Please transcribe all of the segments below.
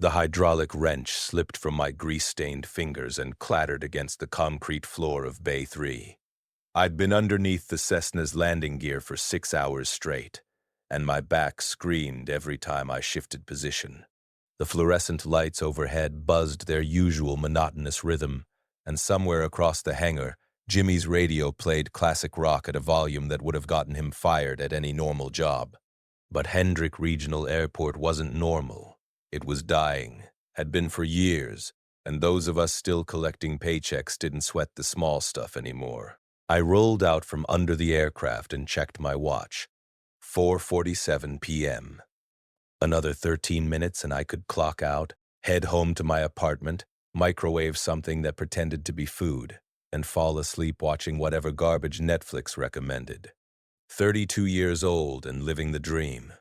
The hydraulic wrench slipped from my grease-stained fingers and clattered against the concrete floor of Bay 3. I'd been underneath the Cessna's landing gear for 6 hours straight, and my back screamed every time I shifted position. The fluorescent lights overhead buzzed their usual monotonous rhythm, and somewhere across the hangar, Jimmy's radio played classic rock at a volume that would have gotten him fired at any normal job. But Hendrick Regional Airport wasn't normal. It was dying, had been for years, and those of us still collecting paychecks didn't sweat the small stuff anymore. I rolled out from under the aircraft and checked my watch. 4:47 p.m. Another 13 minutes and I could clock out, head home to my apartment, microwave something that pretended to be food, and fall asleep watching whatever garbage Netflix recommended. 32 years old and living the dream.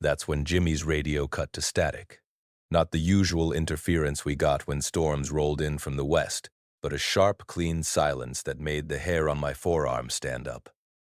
That's when Jimmy's radio cut to static. Not the usual interference we got when storms rolled in from the west, but a sharp, clean silence that made the hair on my forearm stand up.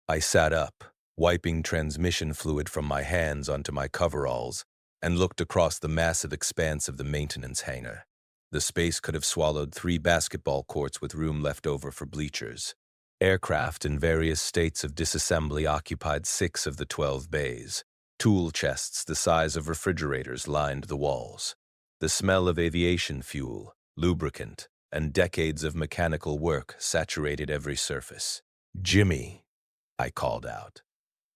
I sat up, wiping transmission fluid from my hands onto my coveralls, and looked across the massive expanse of the maintenance hangar. The space could have swallowed 3 basketball courts with room left over for bleachers. Aircraft in various states of disassembly occupied 6 of the 12 bays. Tool chests the size of refrigerators lined the walls. The smell of aviation fuel, lubricant, and decades of mechanical work saturated every surface. "Jimmy," I called out.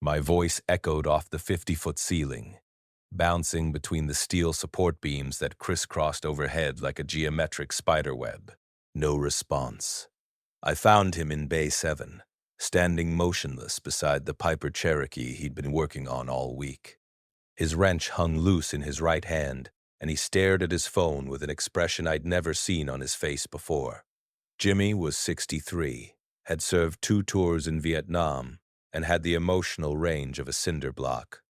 My voice echoed off the 50-foot ceiling, bouncing between the steel support beams that crisscrossed overhead like a geometric spiderweb. No response. I found him in Bay 7, standing motionless beside the Piper Cherokee he'd been working on all week. His wrench hung loose in his right hand, and he stared at his phone with an expression I'd never seen on his face before. Jimmy was 63, had served 2 tours in Vietnam, and had the emotional range of a cinder block.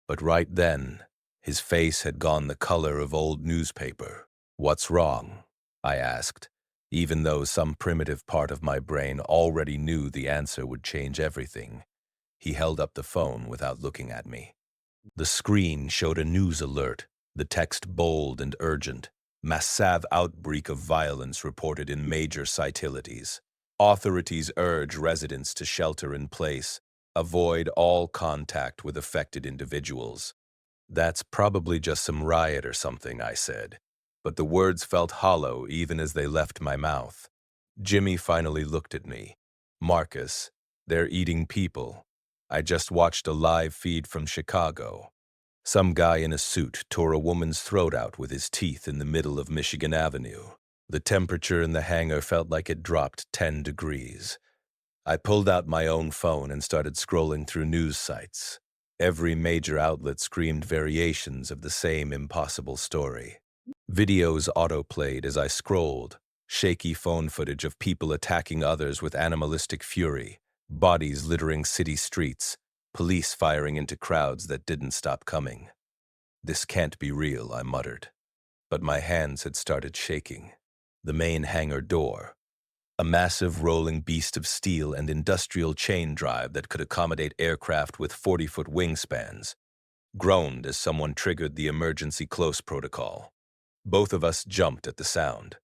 But right then, his face had gone the color of old newspaper. "What's wrong?" I asked, even though some primitive part of my brain already knew the answer would change everything. He held up the phone without looking at me. The screen showed a news alert, the text bold and urgent. "Massive outbreak of violence reported in major citilities. Authorities urge residents to shelter in place. Avoid all contact with affected individuals." "That's probably just some riot or something," I said. But the words felt hollow even as they left my mouth. Jimmy finally looked at me. "Marcus, they're eating people. I just watched a live feed from Chicago. Some guy in a suit tore a woman's throat out with his teeth in the middle of Michigan Avenue. The temperature in the hangar felt like it dropped 10 degrees. I pulled out my own phone and started scrolling through news sites. Every major outlet screamed variations of the same impossible story. Videos autoplayed as I scrolled, shaky phone footage of people attacking others with animalistic fury, bodies littering city streets, police firing into crowds that didn't stop coming. "This can't be real," I muttered. But my hands had started shaking. The main hangar door, a massive rolling beast of steel and industrial chain drive that could accommodate aircraft with 40-foot wingspans, groaned as someone triggered the emergency close protocol. Both of us jumped at the sound.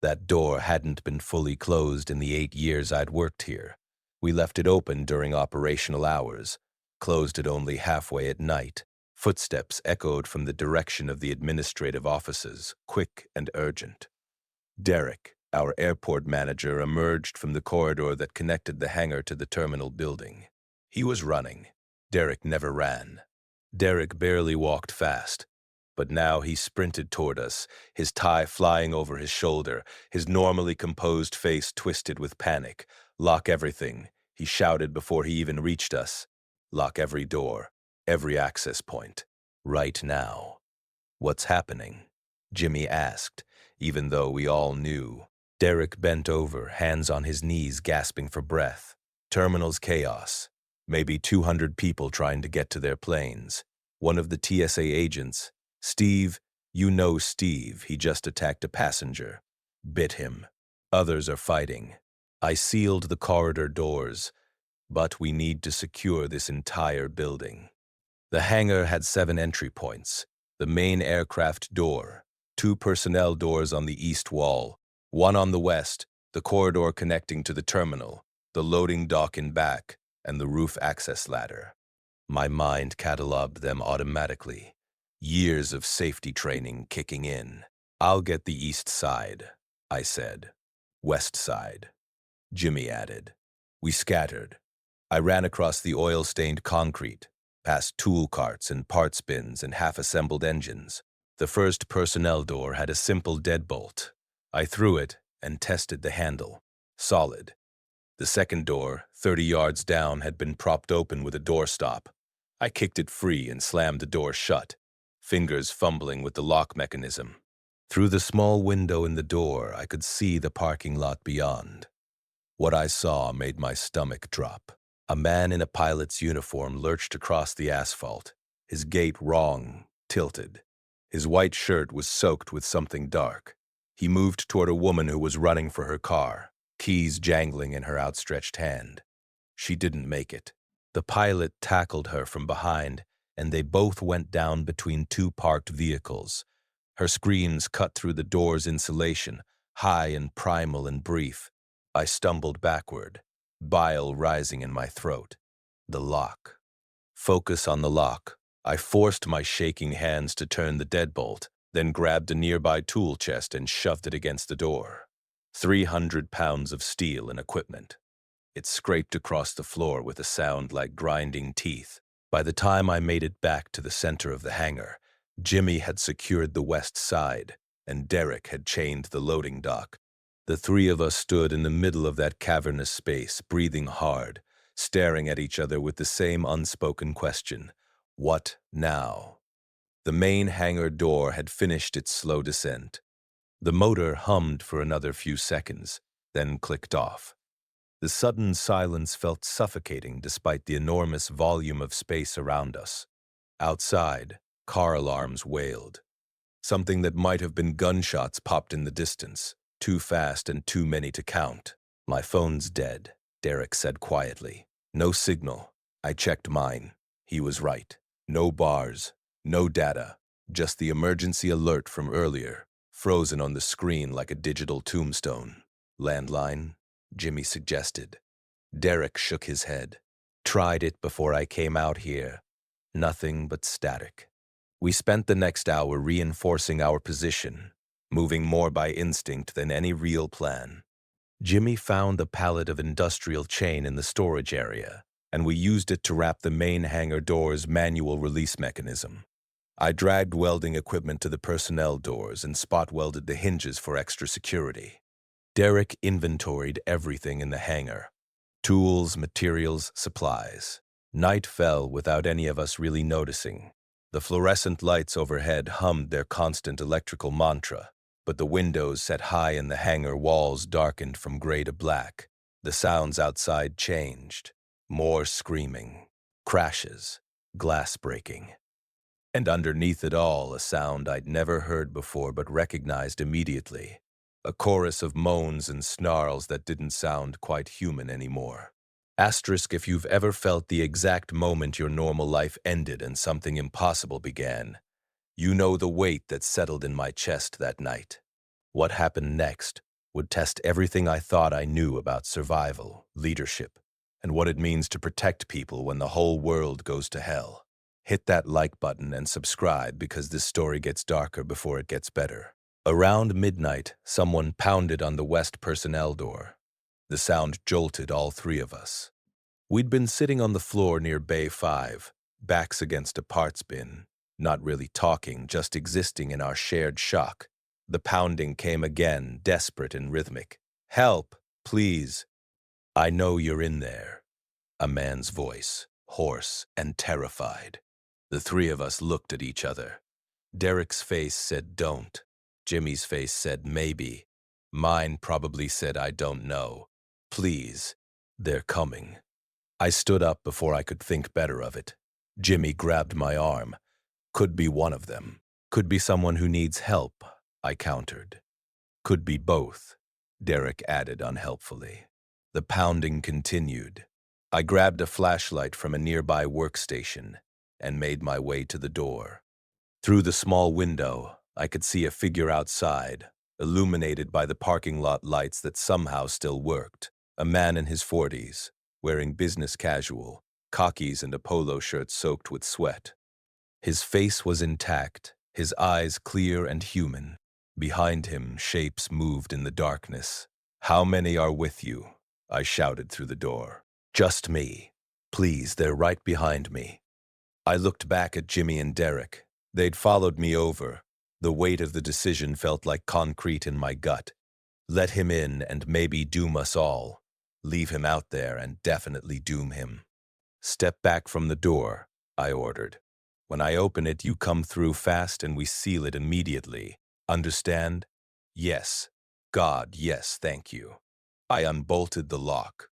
That door hadn't been fully closed in the 8 years I'd worked here. We left it open during operational hours, closed it only halfway at night. Footsteps echoed from the direction of the administrative offices, quick and urgent. Derek, our airport manager, emerged from the corridor that connected the hangar to the terminal building. He was running. Derek never ran. Derek barely walked fast. But now he sprinted toward us, his tie flying over his shoulder, his normally composed face twisted with panic. "Lock everything," he shouted before he even reached us. "Lock every door, every access point. Right now." "What's happening?" Jimmy asked, even though we all knew. Derek bent over, hands on his knees, gasping for breath. "Terminal's chaos. Maybe 200 people trying to get to their planes. One of the TSA agents, Steve, you know Steve, he just attacked a passenger. Bit him. Others are fighting. I sealed the corridor doors, but we need to secure this entire building." The hangar had 7 entry points. The main aircraft door, 2 personnel doors on the east wall, one on the west, the corridor connecting to the terminal, the loading dock in back, and the roof access ladder. My mind cataloged them automatically. Years of safety training kicking in. "I'll get the east side," I said. "West side," Jimmy added. We scattered. I ran across the oil-stained concrete, past tool carts and parts bins and half-assembled engines. The first personnel door had a simple deadbolt. I threw it and tested the handle. Solid. The second door, 30 yards down, had been propped open with a doorstop. I kicked it free and slammed the door shut, fingers fumbling with the lock mechanism. Through the small window in the door, I could see the parking lot beyond. What I saw made my stomach drop. A man in a pilot's uniform lurched across the asphalt, his gait wrong, tilted. His white shirt was soaked with something dark. He moved toward a woman who was running for her car, keys jangling in her outstretched hand. She didn't make it. The pilot tackled her from behind, and they both went down between 2 parked vehicles. Her screams cut through the door's insulation, high and primal and brief. I stumbled backward, bile rising in my throat. The lock. Focus on the lock. I forced my shaking hands to turn the deadbolt, then grabbed a nearby tool chest and shoved it against the door. 300 pounds of steel and equipment. It scraped across the floor with a sound like grinding teeth. By the time I made it back to the center of the hangar, Jimmy had secured the west side, and Derek had chained the loading dock. The 3 of us stood in the middle of that cavernous space, breathing hard, staring at each other with the same unspoken question: what now? The main hangar door had finished its slow descent. The motor hummed for another few seconds, then clicked off. The sudden silence felt suffocating despite the enormous volume of space around us. Outside, car alarms wailed. Something that might have been gunshots popped in the distance, too fast and too many to count. "My phone's dead," Derek said quietly. "No signal." I checked mine. He was right. No bars, no data, just the emergency alert from earlier, frozen on the screen like a digital tombstone. "Landline?" Jimmy suggested. Derek shook his head. "Tried it before I came out here. Nothing but static." We spent the next hour reinforcing our position, moving more by instinct than any real plan. Jimmy found a pallet of industrial chain in the storage area, and we used it to wrap the main hangar door's manual release mechanism. I dragged welding equipment to the personnel doors and spot-welded the hinges for extra security. Derek inventoried everything in the hangar: tools, materials, supplies. Night fell without any of us really noticing. The fluorescent lights overhead hummed their constant electrical mantra, but the windows set high in the hangar walls darkened from gray to black. The sounds outside changed. More screaming, crashes, glass breaking. And underneath it all, a sound I'd never heard before but recognized immediately. A chorus of moans and snarls that didn't sound quite human anymore. Asterisk if you've ever felt the exact moment your normal life ended and something impossible began. You know the weight that settled in my chest that night. What happened next would test everything I thought I knew about survival, leadership, and what it means to protect people when the whole world goes to hell. Hit that like button and subscribe because this story gets darker before it gets better. Around midnight, someone pounded on the west personnel door. The sound jolted all 3 of us. We'd been sitting on the floor near Bay 5, backs against a parts bin, not really talking, just existing in our shared shock. The pounding came again, desperate and rhythmic. "Help, please." "I know you're in there." A man's voice, hoarse and terrified. The 3 of us looked at each other. Derek's face said don't. Jimmy's face said maybe. Mine probably said I don't know. "Please, they're coming." I stood up before I could think better of it. Jimmy grabbed my arm. "Could be one of them. Could be someone who needs help," I countered. "Could be both," Derek added unhelpfully. The pounding continued. I grabbed a flashlight from a nearby workstation and made my way to the door. Through the small window, I could see a figure outside, illuminated by the parking lot lights that somehow still worked. A man in his 40s, wearing business casual, khakis and a polo shirt soaked with sweat. His face was intact, his eyes clear and human. Behind him, shapes moved in the darkness. "How many are with you?" I shouted through the door. "Just me. Please, they're right behind me." I looked back at Jimmy and Derek. They'd followed me over. The weight of the decision felt like concrete in my gut. Let him in and maybe doom us all. Leave him out there and definitely doom him. "Step back from the door," I ordered. "When I open it, you come through fast and we seal it immediately. Understand?" "Yes. God, yes, thank you." I unbolted the lock.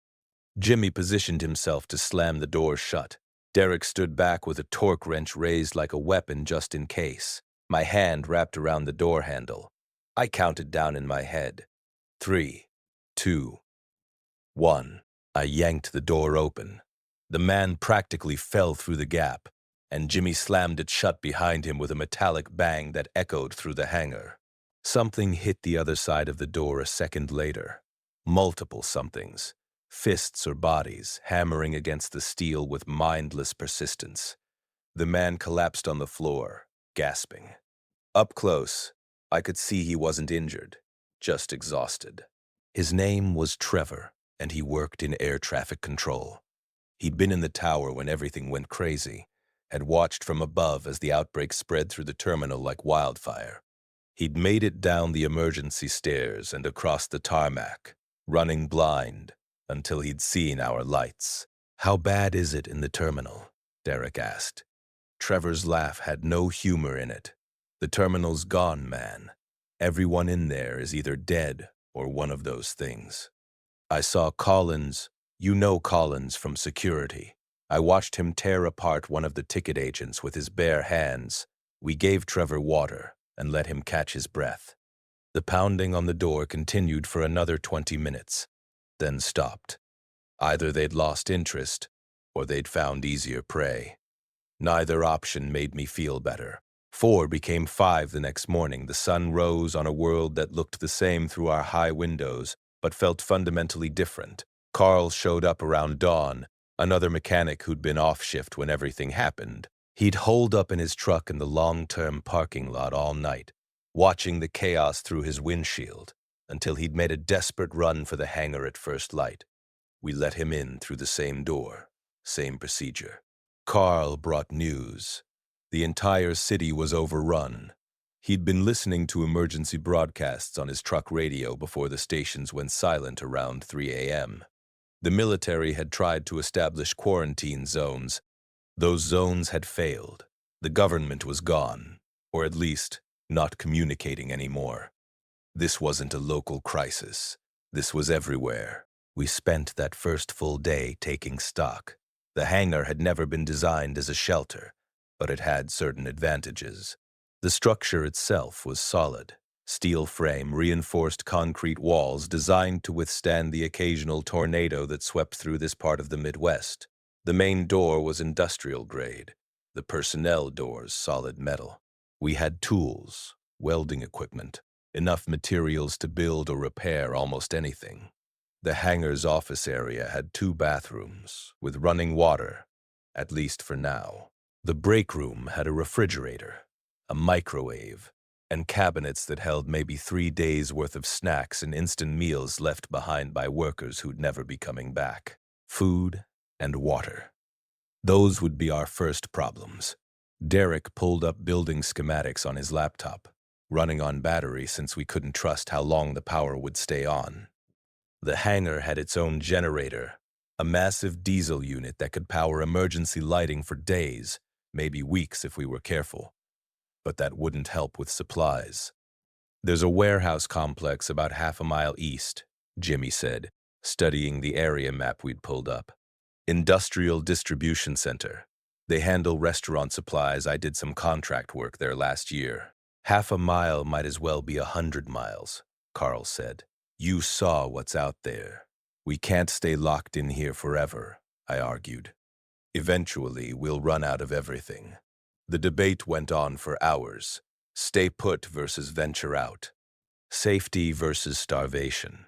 Jimmy positioned himself to slam the door shut. Derek stood back with a torque wrench raised like a weapon just in case. My hand wrapped around the door handle. I counted down in my head. 3, 2, 1. I yanked the door open. The man practically fell through the gap, and Jimmy slammed it shut behind him with a metallic bang that echoed through the hangar. Something hit the other side of the door a second later. Multiple somethings. Fists or bodies, hammering against the steel with mindless persistence. The man collapsed on the floor, gasping. Up close, I could see he wasn't injured, just exhausted. His name was Trevor, and he worked in air traffic control. He'd been in the tower when everything went crazy, had watched from above as the outbreak spread through the terminal like wildfire. He'd made it down the emergency stairs and across the tarmac, running blind, until he'd seen our lights. "How bad is it in the terminal?" Derek asked. Trevor's laugh had no humor in it. "The terminal's gone, man. Everyone in there is either dead or one of those things." I saw Collins. You know Collins from security. I watched him tear apart one of the ticket agents with his bare hands. We gave Trevor water and let him catch his breath. The pounding on the door continued for another 20 minutes, then stopped. Either they'd lost interest, or they'd found easier prey. Neither option made me feel better. 4 became 5 the next morning. The sun rose on a world that looked the same through our high windows, but felt fundamentally different. Carl showed up around dawn, another mechanic who'd been off shift when everything happened. He'd holed up in his truck in the long-term parking lot all night, watching the chaos through his windshield, until he'd made a desperate run for the hangar at first light. We let him in through the same door, same procedure. Carl brought news. The entire city was overrun. He'd been listening to emergency broadcasts on his truck radio before the stations went silent around 3 a.m. The military had tried to establish quarantine zones. Those zones had failed. The government was gone, or at least not communicating anymore. This wasn't a local crisis. This was everywhere. We spent that first full day taking stock. The hangar had never been designed as a shelter, but it had certain advantages. The structure itself was solid. Steel frame, reinforced concrete walls designed to withstand the occasional tornado that swept through this part of the Midwest. The main door was industrial grade. The personnel doors solid metal. We had tools, welding equipment, enough materials to build or repair almost anything. The hangar's office area had 2 bathrooms, with running water, at least for now. The break room had a refrigerator, a microwave, and cabinets that held maybe 3 days' worth of snacks and instant meals left behind by workers who'd never be coming back. Food and water. Those would be our first problems. Derek pulled up building schematics on his laptop, running on battery since we couldn't trust how long the power would stay on. The hangar had its own generator, a massive diesel unit that could power emergency lighting for days, maybe weeks if we were careful. But that wouldn't help with supplies. "There's a warehouse complex about half a mile east," Jimmy said, studying the area map we'd pulled up. "Industrial Distribution Center. They handle restaurant supplies. I did some contract work there last year." "Half a mile might as well be 100 miles, Carl said. "You saw what's out there. We can't stay locked in here forever," I argued. "Eventually, we'll run out of everything." The debate went on for hours. Stay put versus venture out. Safety versus starvation.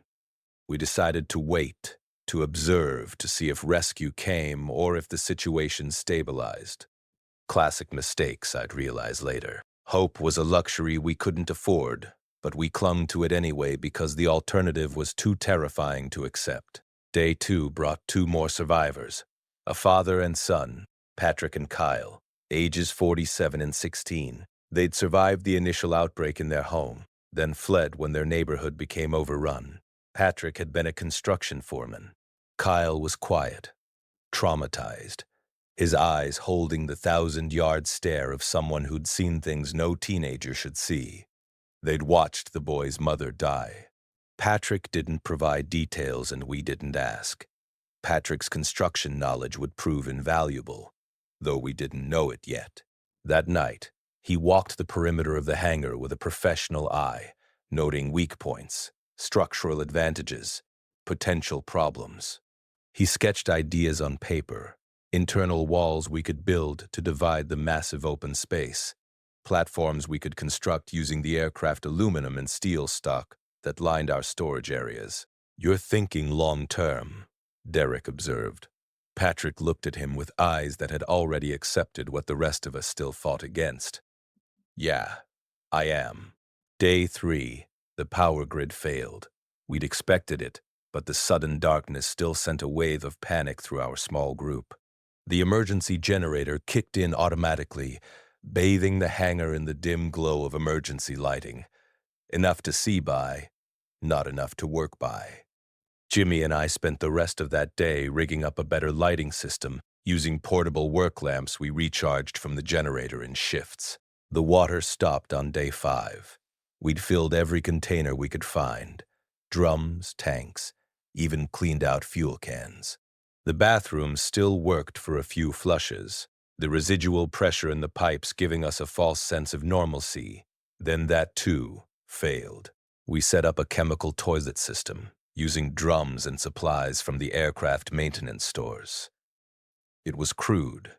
We decided to wait, to observe, to see if rescue came or if the situation stabilized. Classic mistakes, I'd realize later. Hope was a luxury we couldn't afford, but we clung to it anyway because the alternative was too terrifying to accept. Day 2 brought 2 more survivors, a father and son, Patrick and Kyle, ages 47 and 16. They'd survived the initial outbreak in their home, then fled when their neighborhood became overrun. Patrick had been a construction foreman. Kyle was quiet, traumatized, his eyes holding the 1,000-yard stare of someone who'd seen things no teenager should see. They'd watched the boy's mother die. Patrick didn't provide details and we didn't ask. Patrick's construction knowledge would prove invaluable, though we didn't know it yet. That night, he walked the perimeter of the hangar with a professional eye, noting weak points, structural advantages, potential problems. He sketched ideas on paper, internal walls we could build to divide the massive open space, platforms we could construct using the aircraft aluminum and steel stock that lined our storage areas. "You're thinking long-term," Derek observed. Patrick looked at him with eyes that had already accepted what the rest of us still fought against. "Yeah, I am." Day 3, the power grid failed. We'd expected it, but the sudden darkness still sent a wave of panic through our small group. The emergency generator kicked in automatically, bathing the hangar in the dim glow of emergency lighting. Enough to see by, not enough to work by. Jimmy and I spent the rest of that day rigging up a better lighting system, using portable work lamps we recharged from the generator in shifts. The water stopped on day 5. We'd filled every container we could find. Drums, tanks, even cleaned out fuel cans. The bathrooms still worked for a few flushes, the residual pressure in the pipes giving us a false sense of normalcy. Then that, too, failed. We set up a chemical toilet system, using drums and supplies from the aircraft maintenance stores. It was crude,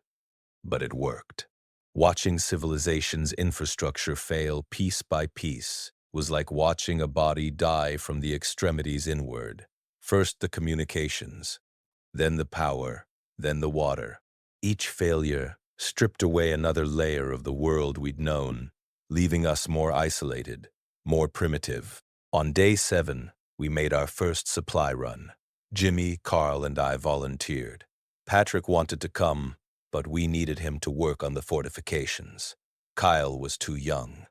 but it worked. Watching civilization's infrastructure fail piece by piece was like watching a body die from the extremities inward. First the communications, then the power, then the water. Each failure stripped away another layer of the world we'd known, leaving us more isolated, more primitive. On day 7, we made our first supply run. Jimmy, Carl, and I volunteered. Patrick wanted to come, but we needed him to work on the fortifications. Kyle was too young.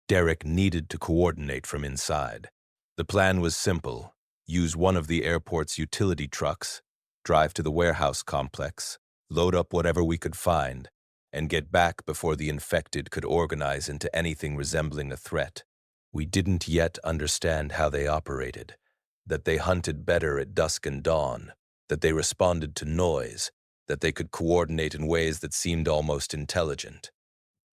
Derek needed to coordinate from inside. The plan was simple: use one of the airport's utility trucks, drive to the warehouse complex, load up whatever we could find, and get back before the infected could organize into anything resembling a threat. We didn't yet understand how they operated, that they hunted better at dusk and dawn, that they responded to noise, that they could coordinate in ways that seemed almost intelligent.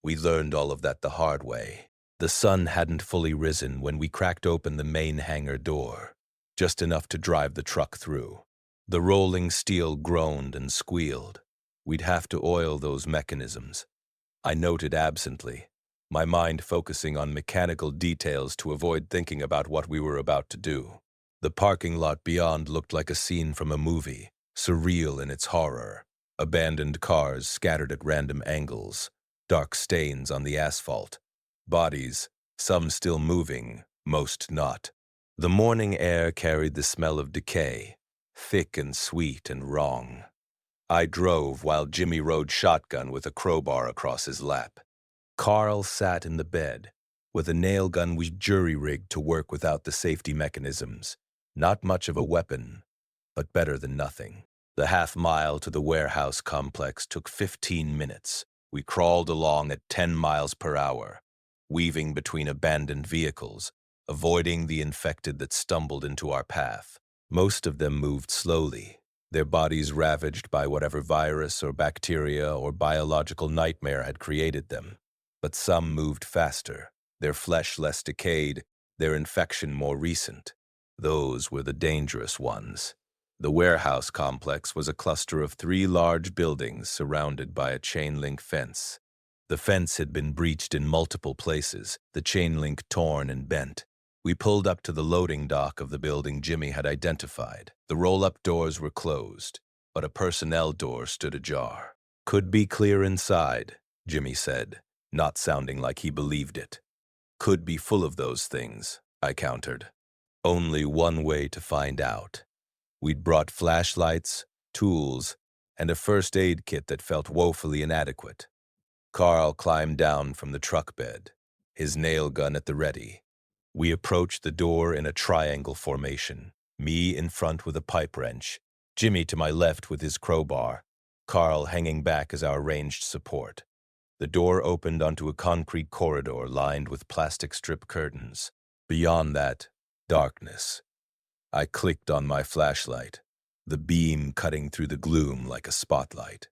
We learned all of that the hard way. The sun hadn't fully risen when we cracked open the main hangar door, just enough to drive the truck through. The rolling steel groaned and squealed. We'd have to oil those mechanisms. I noted absently, my mind focusing on mechanical details to avoid thinking about what we were about to do. The parking lot beyond looked like a scene from a movie, surreal in its horror. Abandoned cars scattered at random angles, dark stains on the asphalt, bodies, some still moving, most not. The morning air carried the smell of decay, thick and sweet and wrong. I drove while Jimmy rode shotgun with a crowbar across his lap. Carl sat in the bed, with a nail gun we jury-rigged to work without the safety mechanisms. Not much of a weapon, but better than nothing. The half-mile to the warehouse complex took 15 minutes. We crawled along at 10 miles per hour, weaving between abandoned vehicles, avoiding the infected that stumbled into our path. Most of them moved slowly, their bodies ravaged by whatever virus or bacteria or biological nightmare had created them. But some moved faster, their flesh less decayed, their infection more recent. Those were the dangerous ones. The warehouse complex was a cluster of 3 large buildings surrounded by a chain-link fence. The fence had been breached in multiple places, the chain link torn and bent. We pulled up to the loading dock of the building Jimmy had identified. The roll-up doors were closed, but a personnel door stood ajar. "Could be clear inside," Jimmy said, not sounding like he believed it. "Could be full of those things," I countered. Only one way to find out. We'd brought flashlights, tools, and a first aid kit that felt woefully inadequate. Carl climbed down from the truck bed, his nail gun at the ready. We approached the door in a triangle formation, me in front with a pipe wrench, Jimmy to my left with his crowbar, Carl hanging back as our ranged support. The door opened onto a concrete corridor lined with plastic strip curtains. Beyond that, darkness. I clicked on my flashlight, the beam cutting through the gloom like a spotlight.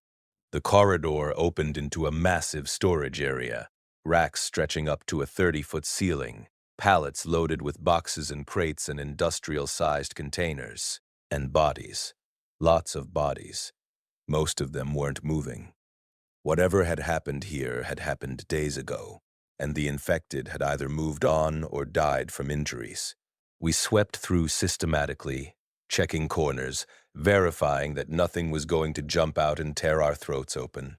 The corridor opened into a massive storage area, racks stretching up to a 30-foot ceiling, pallets loaded with boxes and crates and industrial-sized containers, and bodies. Lots of bodies. Most of them weren't moving. Whatever had happened here had happened days ago, and the infected had either moved on or died from injuries. We swept through systematically, checking corners, verifying that nothing was going to jump out and tear our throats open.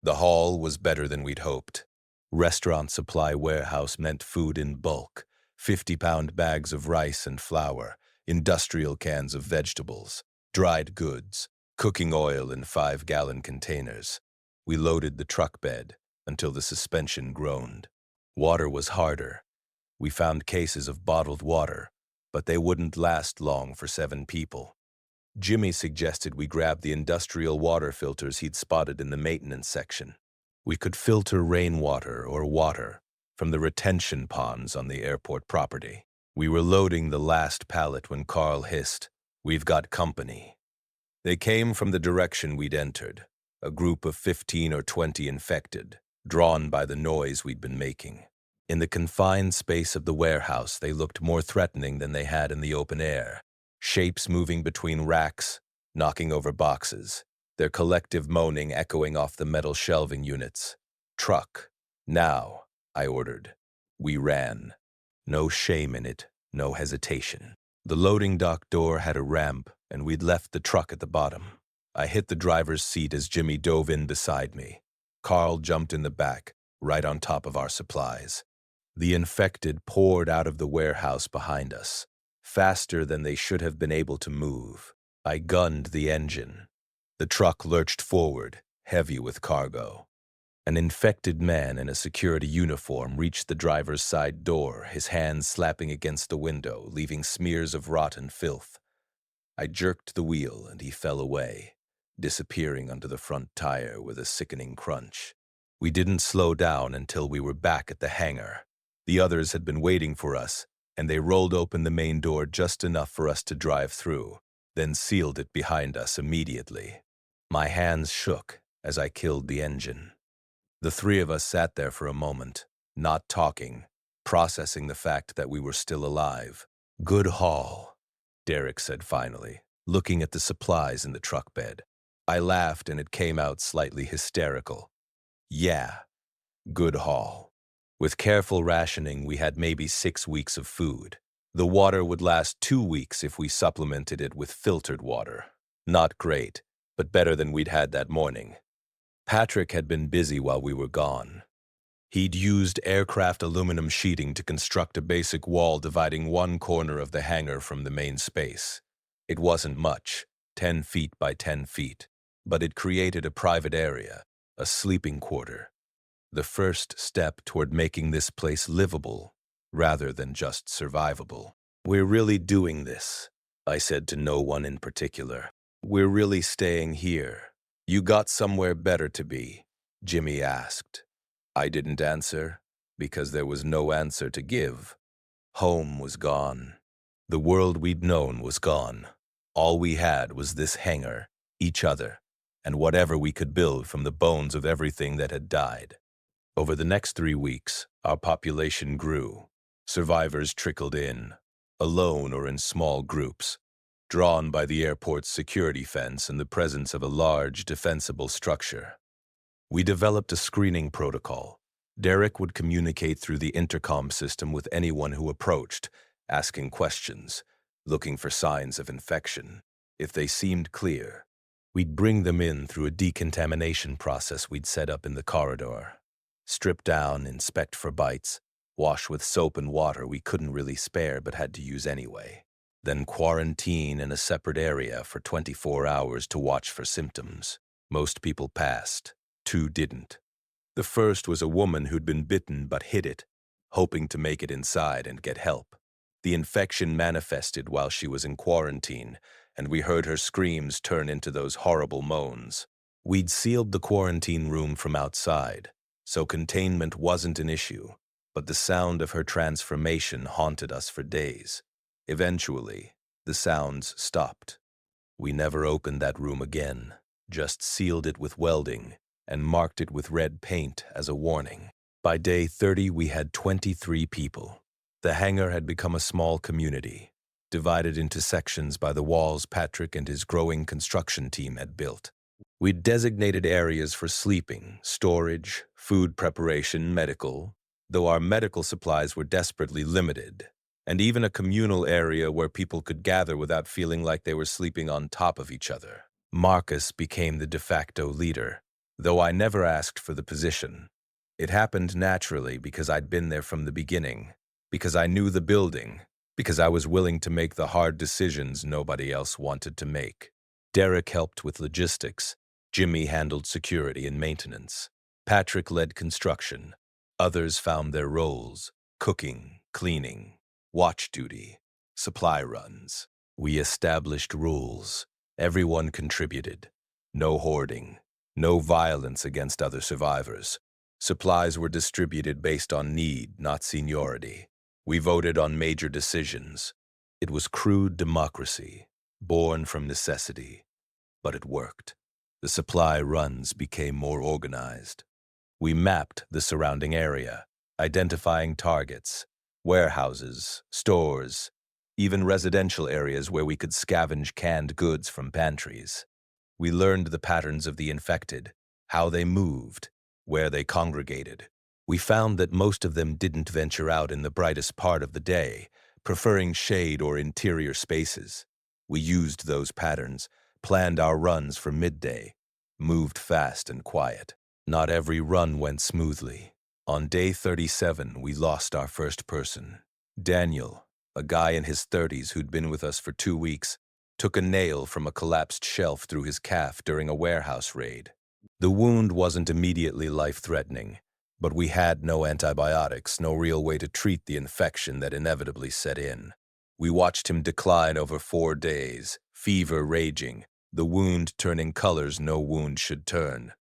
The haul was better than we'd hoped. Restaurant supply warehouse meant food in bulk, 50-pound bags of rice and flour, industrial cans of vegetables, dried goods, cooking oil in 5-gallon containers. We loaded the truck bed until the suspension groaned. Water was harder. We found cases of bottled water, but they wouldn't last long for 7 people. Jimmy suggested we grab the industrial water filters he'd spotted in the maintenance section. We could filter rainwater or water from the retention ponds on the airport property. We were loading the last pallet when Carl hissed, "We've got company." They came from the direction we'd entered, a group of 15 or 20 infected, drawn by the noise we'd been making. In the confined space of the warehouse, they looked more threatening than they had in the open air. Shapes moving between racks, knocking over boxes, their collective moaning echoing off the metal shelving units. "Truck. Now," I ordered. We ran. No shame in it, no hesitation. The loading dock door had a ramp, and we'd left the truck at the bottom. I hit the driver's seat as Jimmy dove in beside me. Carl jumped in the back, right on top of our supplies. The infected poured out of the warehouse behind us, faster than they should have been able to move. I gunned the engine. The truck lurched forward, heavy with cargo. An infected man in a security uniform reached the driver's side door, his hands slapping against the window, leaving smears of rotten filth. I jerked the wheel, and he fell away, disappearing under the front tire with a sickening crunch. We didn't slow down until we were back at the hangar. The others had been waiting for us, and they rolled open the main door just enough for us to drive through, then sealed it behind us immediately. My hands shook as I killed the engine. The 3 of us sat there for a moment, not talking, processing the fact that we were still alive. "Good haul," Derek said finally, looking at the supplies in the truck bed. I laughed and it came out slightly hysterical. "Yeah, good haul." With careful rationing, we had maybe 6 weeks of food. The water would last 2 weeks if we supplemented it with filtered water. Not great, but better than we'd had that morning. Patrick had been busy while we were gone. He'd used aircraft aluminum sheeting to construct a basic wall dividing one corner of the hangar from the main space. It wasn't much, 10 feet by 10 feet, but it created a private area, a sleeping quarter. The first step toward making this place livable, rather than just survivable. "We're really doing this," I said to no one in particular. "We're really staying here. You got somewhere better to be?" Jimmy asked. I didn't answer, because there was no answer to give. Home was gone. The world we'd known was gone. All we had was this hangar, each other, and whatever we could build from the bones of everything that had died. Over the next 3 weeks, our population grew. Survivors trickled in, alone or in small groups, drawn by the airport's security fence and the presence of a large, defensible structure. We developed a screening protocol. Derek would communicate through the intercom system with anyone who approached, asking questions, looking for signs of infection. If they seemed clear, we'd bring them in through a decontamination process we'd set up in the corridor. Strip down, inspect for bites, wash with soap and water we couldn't really spare but had to use anyway. Then quarantine in a separate area for 24 hours to watch for symptoms. Most people passed. 2 didn't. The first was a woman who'd been bitten but hid it, hoping to make it inside and get help. The infection manifested while she was in quarantine, and we heard her screams turn into those horrible moans. We'd sealed the quarantine room from outside, so containment wasn't an issue, but the sound of her transformation haunted us for days. Eventually, the sounds stopped. We never opened that room again, just sealed it with welding and marked it with red paint as a warning. By day 30, we had 23 people. The hangar had become a small community, divided into sections by the walls Patrick and his growing construction team had built. We'd designated areas for sleeping, storage, food preparation, medical, though our medical supplies were desperately limited, and even a communal area where people could gather without feeling like they were sleeping on top of each other. Marcus became the de facto leader, though I never asked for the position. It happened naturally because I'd been there from the beginning, because I knew the building, because I was willing to make the hard decisions nobody else wanted to make. Derek helped with logistics. Jimmy handled security and maintenance. Patrick led construction. Others found their roles: cooking, cleaning, watch duty, supply runs. We established rules. Everyone contributed. No hoarding. No violence against other survivors. Supplies were distributed based on need, not seniority. We voted on major decisions. It was crude democracy, born from necessity. But it worked. The supply runs became more organized. We mapped the surrounding area, identifying targets, warehouses, stores, even residential areas where we could scavenge canned goods from pantries. We learned the patterns of the infected, how they moved, where they congregated. We found that most of them didn't venture out in the brightest part of the day, preferring shade or interior spaces. We used those patterns, planned our runs for midday, moved fast and quiet. Not every run went smoothly. On day 37, we lost our first person. Daniel, a guy in his 30s who'd been with us for 2 weeks, took a nail from a collapsed shelf through his calf during a warehouse raid. The wound wasn't immediately life-threatening, but we had no antibiotics, no real way to treat the infection that inevitably set in. We watched him decline over 4 days, fever raging, the wound turning colors no wound should turn.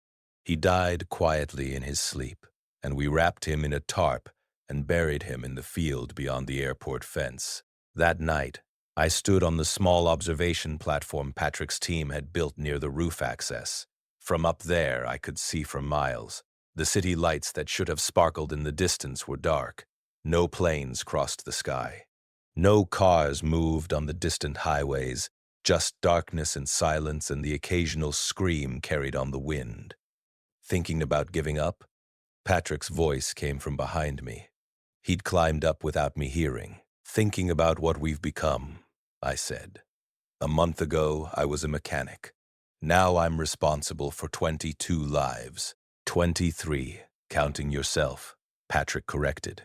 He died quietly in his sleep, and we wrapped him in a tarp and buried him in the field beyond the airport fence. That night, I stood on the small observation platform Patrick's team had built near the roof access. From up there, I could see for miles. The city lights that should have sparkled in the distance were dark. No planes crossed the sky. No cars moved on the distant highways, just darkness and silence and the occasional scream carried on the wind. Thinking about giving up? Patrick's voice came from behind me. He'd climbed up without me hearing. Thinking about what we've become, I said. A month ago, I was a mechanic. Now I'm responsible for 22 lives. 23, counting yourself, Patrick corrected.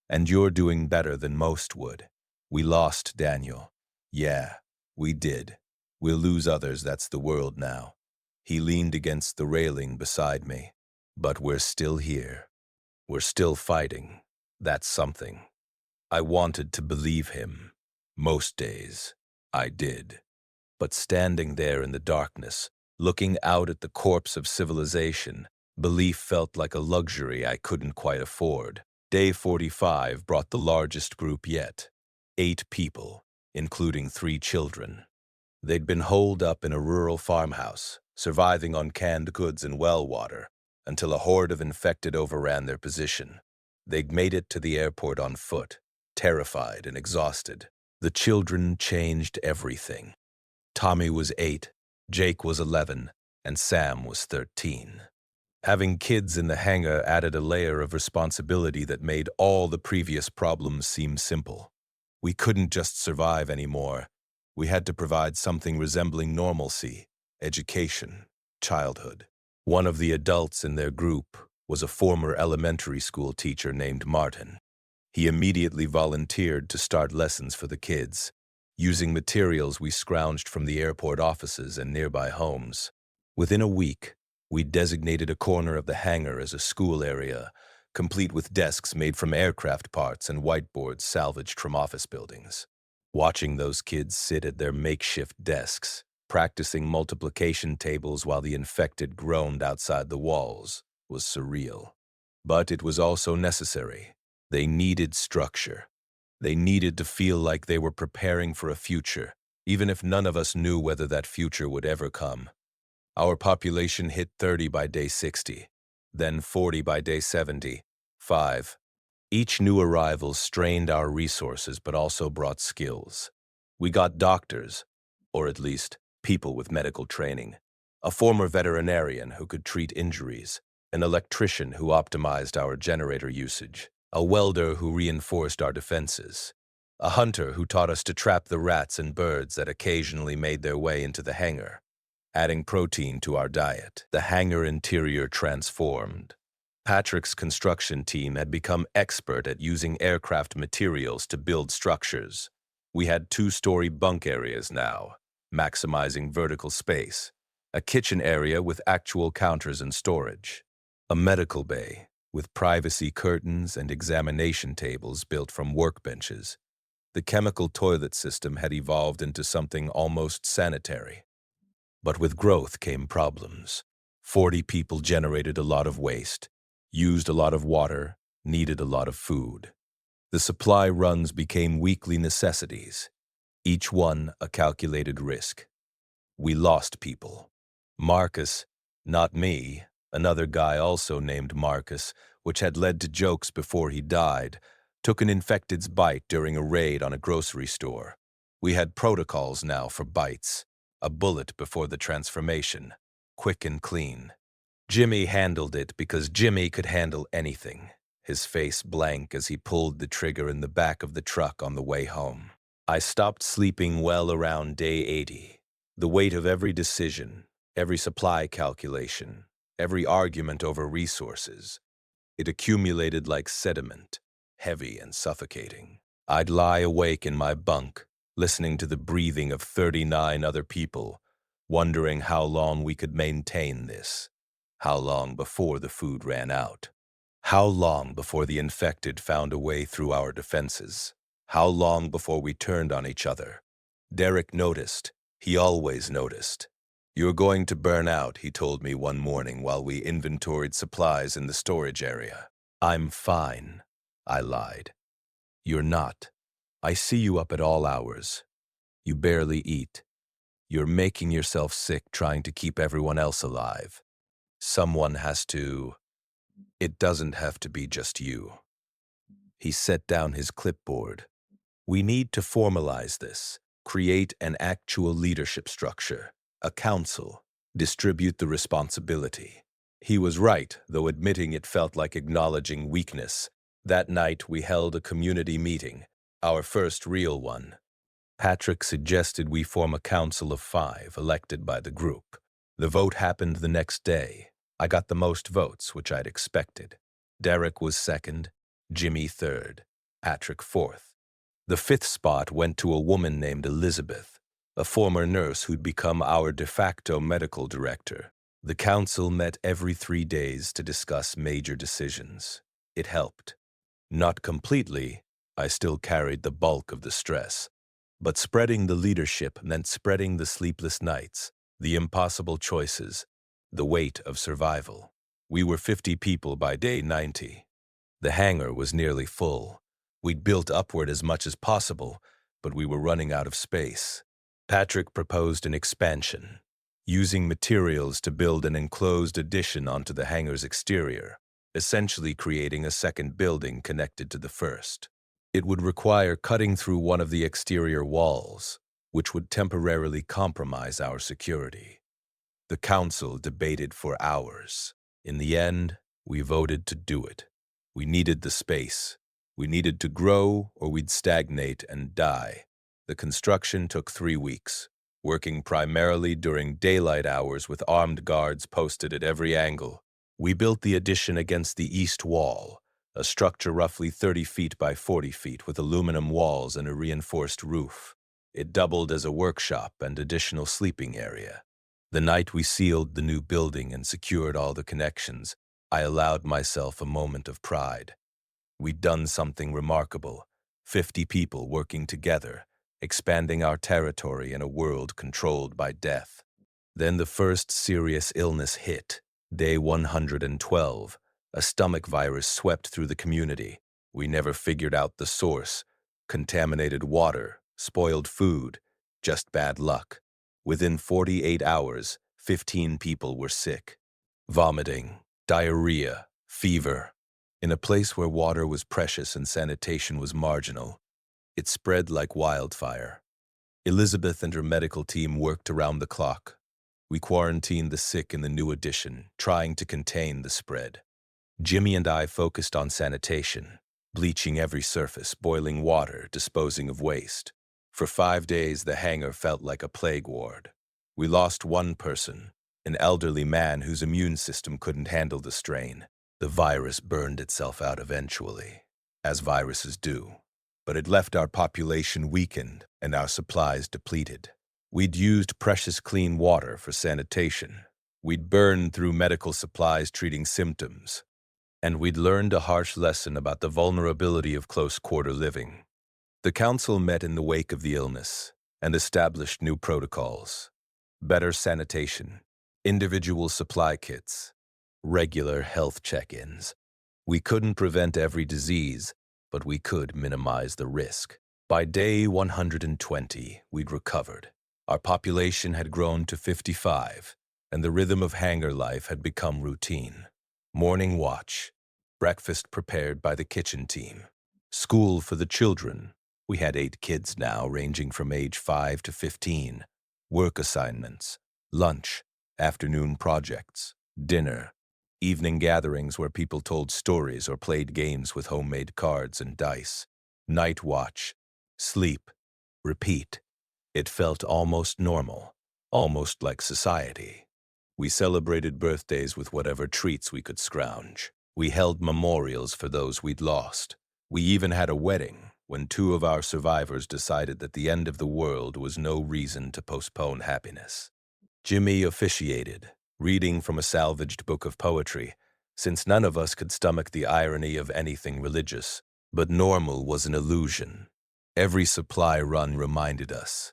And you're doing better than most would. We lost Daniel. Yeah, we did. We'll lose others, that's the world now. He leaned against the railing beside me. But we're still here. We're still fighting. That's something. I wanted to believe him. Most days, I did. But standing there in the darkness, looking out at the corpse of civilization, belief felt like a luxury I couldn't quite afford. Day 45 brought the largest group yet. 8 people, including 3 children. They'd been holed up in a rural farmhouse, surviving on canned goods and well water, until a horde of infected overran their position. They'd made it to the airport on foot, terrified and exhausted. The children changed everything. Tommy was 8, Jake was 11, and Sam was 13. Having kids in the hangar added a layer of responsibility that made all the previous problems seem simple. We couldn't just survive anymore. We had to provide something resembling normalcy, education, childhood. One of the adults in their group was a former elementary school teacher named Martin. He immediately volunteered to start lessons for the kids, using materials we scrounged from the airport offices and nearby homes. Within a week, we designated a corner of the hangar as a school area, complete with desks made from aircraft parts and whiteboards salvaged from office buildings. Watching those kids sit at their makeshift desks, practicing multiplication tables while the infected groaned outside the walls, was surreal. But it was also necessary. They needed structure. They needed to feel like they were preparing for a future, even if none of us knew whether that future would ever come. Our population hit 30 by day 60, then 40 by day 75. Each new arrival strained our resources but also brought skills. We got doctors, or at least people with medical training, a former veterinarian who could treat injuries, an electrician who optimized our generator usage, a welder who reinforced our defenses, a hunter who taught us to trap the rats and birds that occasionally made their way into the hangar. Adding protein to our diet, the hangar interior transformed. Patrick's construction team had become expert at using aircraft materials to build structures. We had two-story bunk areas now, maximizing vertical space, a kitchen area with actual counters and storage, a medical bay with privacy curtains and examination tables built from workbenches. The chemical toilet system had evolved into something almost sanitary. But with growth came problems. 40 people generated a lot of waste, used a lot of water, needed a lot of food. The supply runs became weekly necessities, each one a calculated risk. We lost people. Marcus, not me, another guy also named Marcus, which had led to jokes before he died, took an infected's bite during a raid on a grocery store. We had protocols now for bites. A bullet before the transformation, quick and clean. Jimmy handled it because Jimmy could handle anything, his face blank as he pulled the trigger in the back of the truck on the way home. I stopped sleeping well around day 80. The weight of every decision, every supply calculation, every argument over resources, it accumulated like sediment, heavy and suffocating. I'd lie awake in my bunk, listening to the breathing of 39 other people, wondering how long we could maintain this, how long before the food ran out, how long before the infected found a way through our defenses, how long before we turned on each other. Derek noticed. He always noticed. "You're going to burn out," he told me one morning while we inventoried supplies in the storage area. "I'm fine," I lied. "You're not. I see you up at all hours. You barely eat. You're making yourself sick trying to keep everyone else alive. Someone has to. It doesn't have to be just you." He set down his clipboard. "We need to formalize this, create an actual leadership structure, a council, distribute the responsibility." He was right, though admitting it felt like acknowledging weakness. That night we held a community meeting, our first real one. Patrick suggested we form a council of 5, elected by the group. The vote happened the next day. I got the most votes, which I'd expected. Derek was second, Jimmy third, Patrick fourth. The 5th spot went to a woman named Elizabeth, a former nurse who'd become our de facto medical director. The council met every 3 days to discuss major decisions. It helped. Not completely. I still carried the bulk of the stress. But spreading the leadership meant spreading the sleepless nights, the impossible choices, the weight of survival. We were 50 people by day 90. The hangar was nearly full. We'd built upward as much as possible, but we were running out of space. Patrick proposed an expansion, using materials to build an enclosed addition onto the hangar's exterior, essentially creating a second building connected to the first. It would require cutting through one of the exterior walls, which would temporarily compromise our security. The council debated for hours. In the end, we voted to do it. We needed the space. We needed to grow or we'd stagnate and die. The construction took 3 weeks, working primarily during daylight hours with armed guards posted at every angle. We built the addition against the east wall, a structure roughly 30 feet by 40 feet with aluminum walls and a reinforced roof. It doubled as a workshop and additional sleeping area. The night we sealed the new building and secured all the connections, I allowed myself a moment of pride. We'd done something remarkable, 50 people working together, expanding our territory in a world controlled by death. Then the first serious illness hit. Day 112, a stomach virus swept through the community. We never figured out the source. Contaminated water, spoiled food, just bad luck. Within 48 hours, 15 people were sick. Vomiting, diarrhea, fever. In a place where water was precious and sanitation was marginal, it spread like wildfire. Elizabeth and her medical team worked around the clock. We quarantined the sick in the new addition, trying to contain the spread. Jimmy and I focused on sanitation, bleaching every surface, boiling water, disposing of waste. For 5 days, the hangar felt like a plague ward. We lost one person, an elderly man whose immune system couldn't handle the strain. The virus burned itself out eventually, as viruses do. But it left our population weakened and our supplies depleted. We'd used precious clean water for sanitation. We'd burned through medical supplies treating symptoms. And we'd learned a harsh lesson about the vulnerability of close-quarter living. The council met in the wake of the illness and established new protocols. Better sanitation, individual supply kits, regular health check-ins. We couldn't prevent every disease, but we could minimize the risk. By day 120, we'd recovered. Our population had grown to 55, and the rhythm of hangar life had become routine. Morning watch, breakfast prepared by the kitchen team, school for the children. We had 8 kids now, ranging from age 5 to 15, work assignments, lunch, afternoon projects, dinner, evening gatherings where people told stories or played games with homemade cards and dice, night watch, sleep, repeat. It felt almost normal, almost like society. We celebrated birthdays with whatever treats we could scrounge. We held memorials for those we'd lost. We even had a wedding when 2 of our survivors decided that the end of the world was no reason to postpone happiness. Jimmy officiated, reading from a salvaged book of poetry, since none of us could stomach the irony of anything religious. But normal was an illusion. Every supply run reminded us.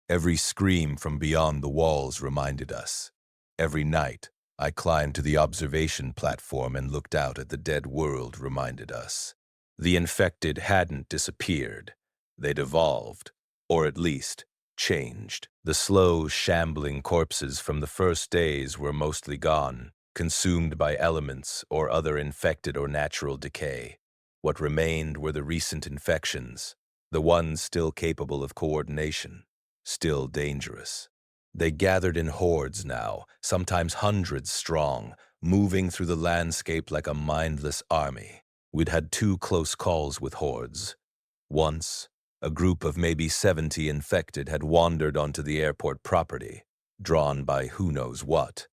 Every scream from beyond the walls reminded us. Every night, I climbed to the observation platform and looked out at the dead world reminded us. The infected hadn't disappeared. They'd evolved, or at least, changed. The slow, shambling corpses from the first days were mostly gone, consumed by elements or other infected or natural decay. What remained were the recent infections, the ones still capable of coordination, still dangerous. They gathered in hordes now, sometimes hundreds strong, moving through the landscape like a mindless army. We'd had 2 close calls with hordes. Once, a group of maybe 70 infected had wandered onto the airport property, drawn by who knows what.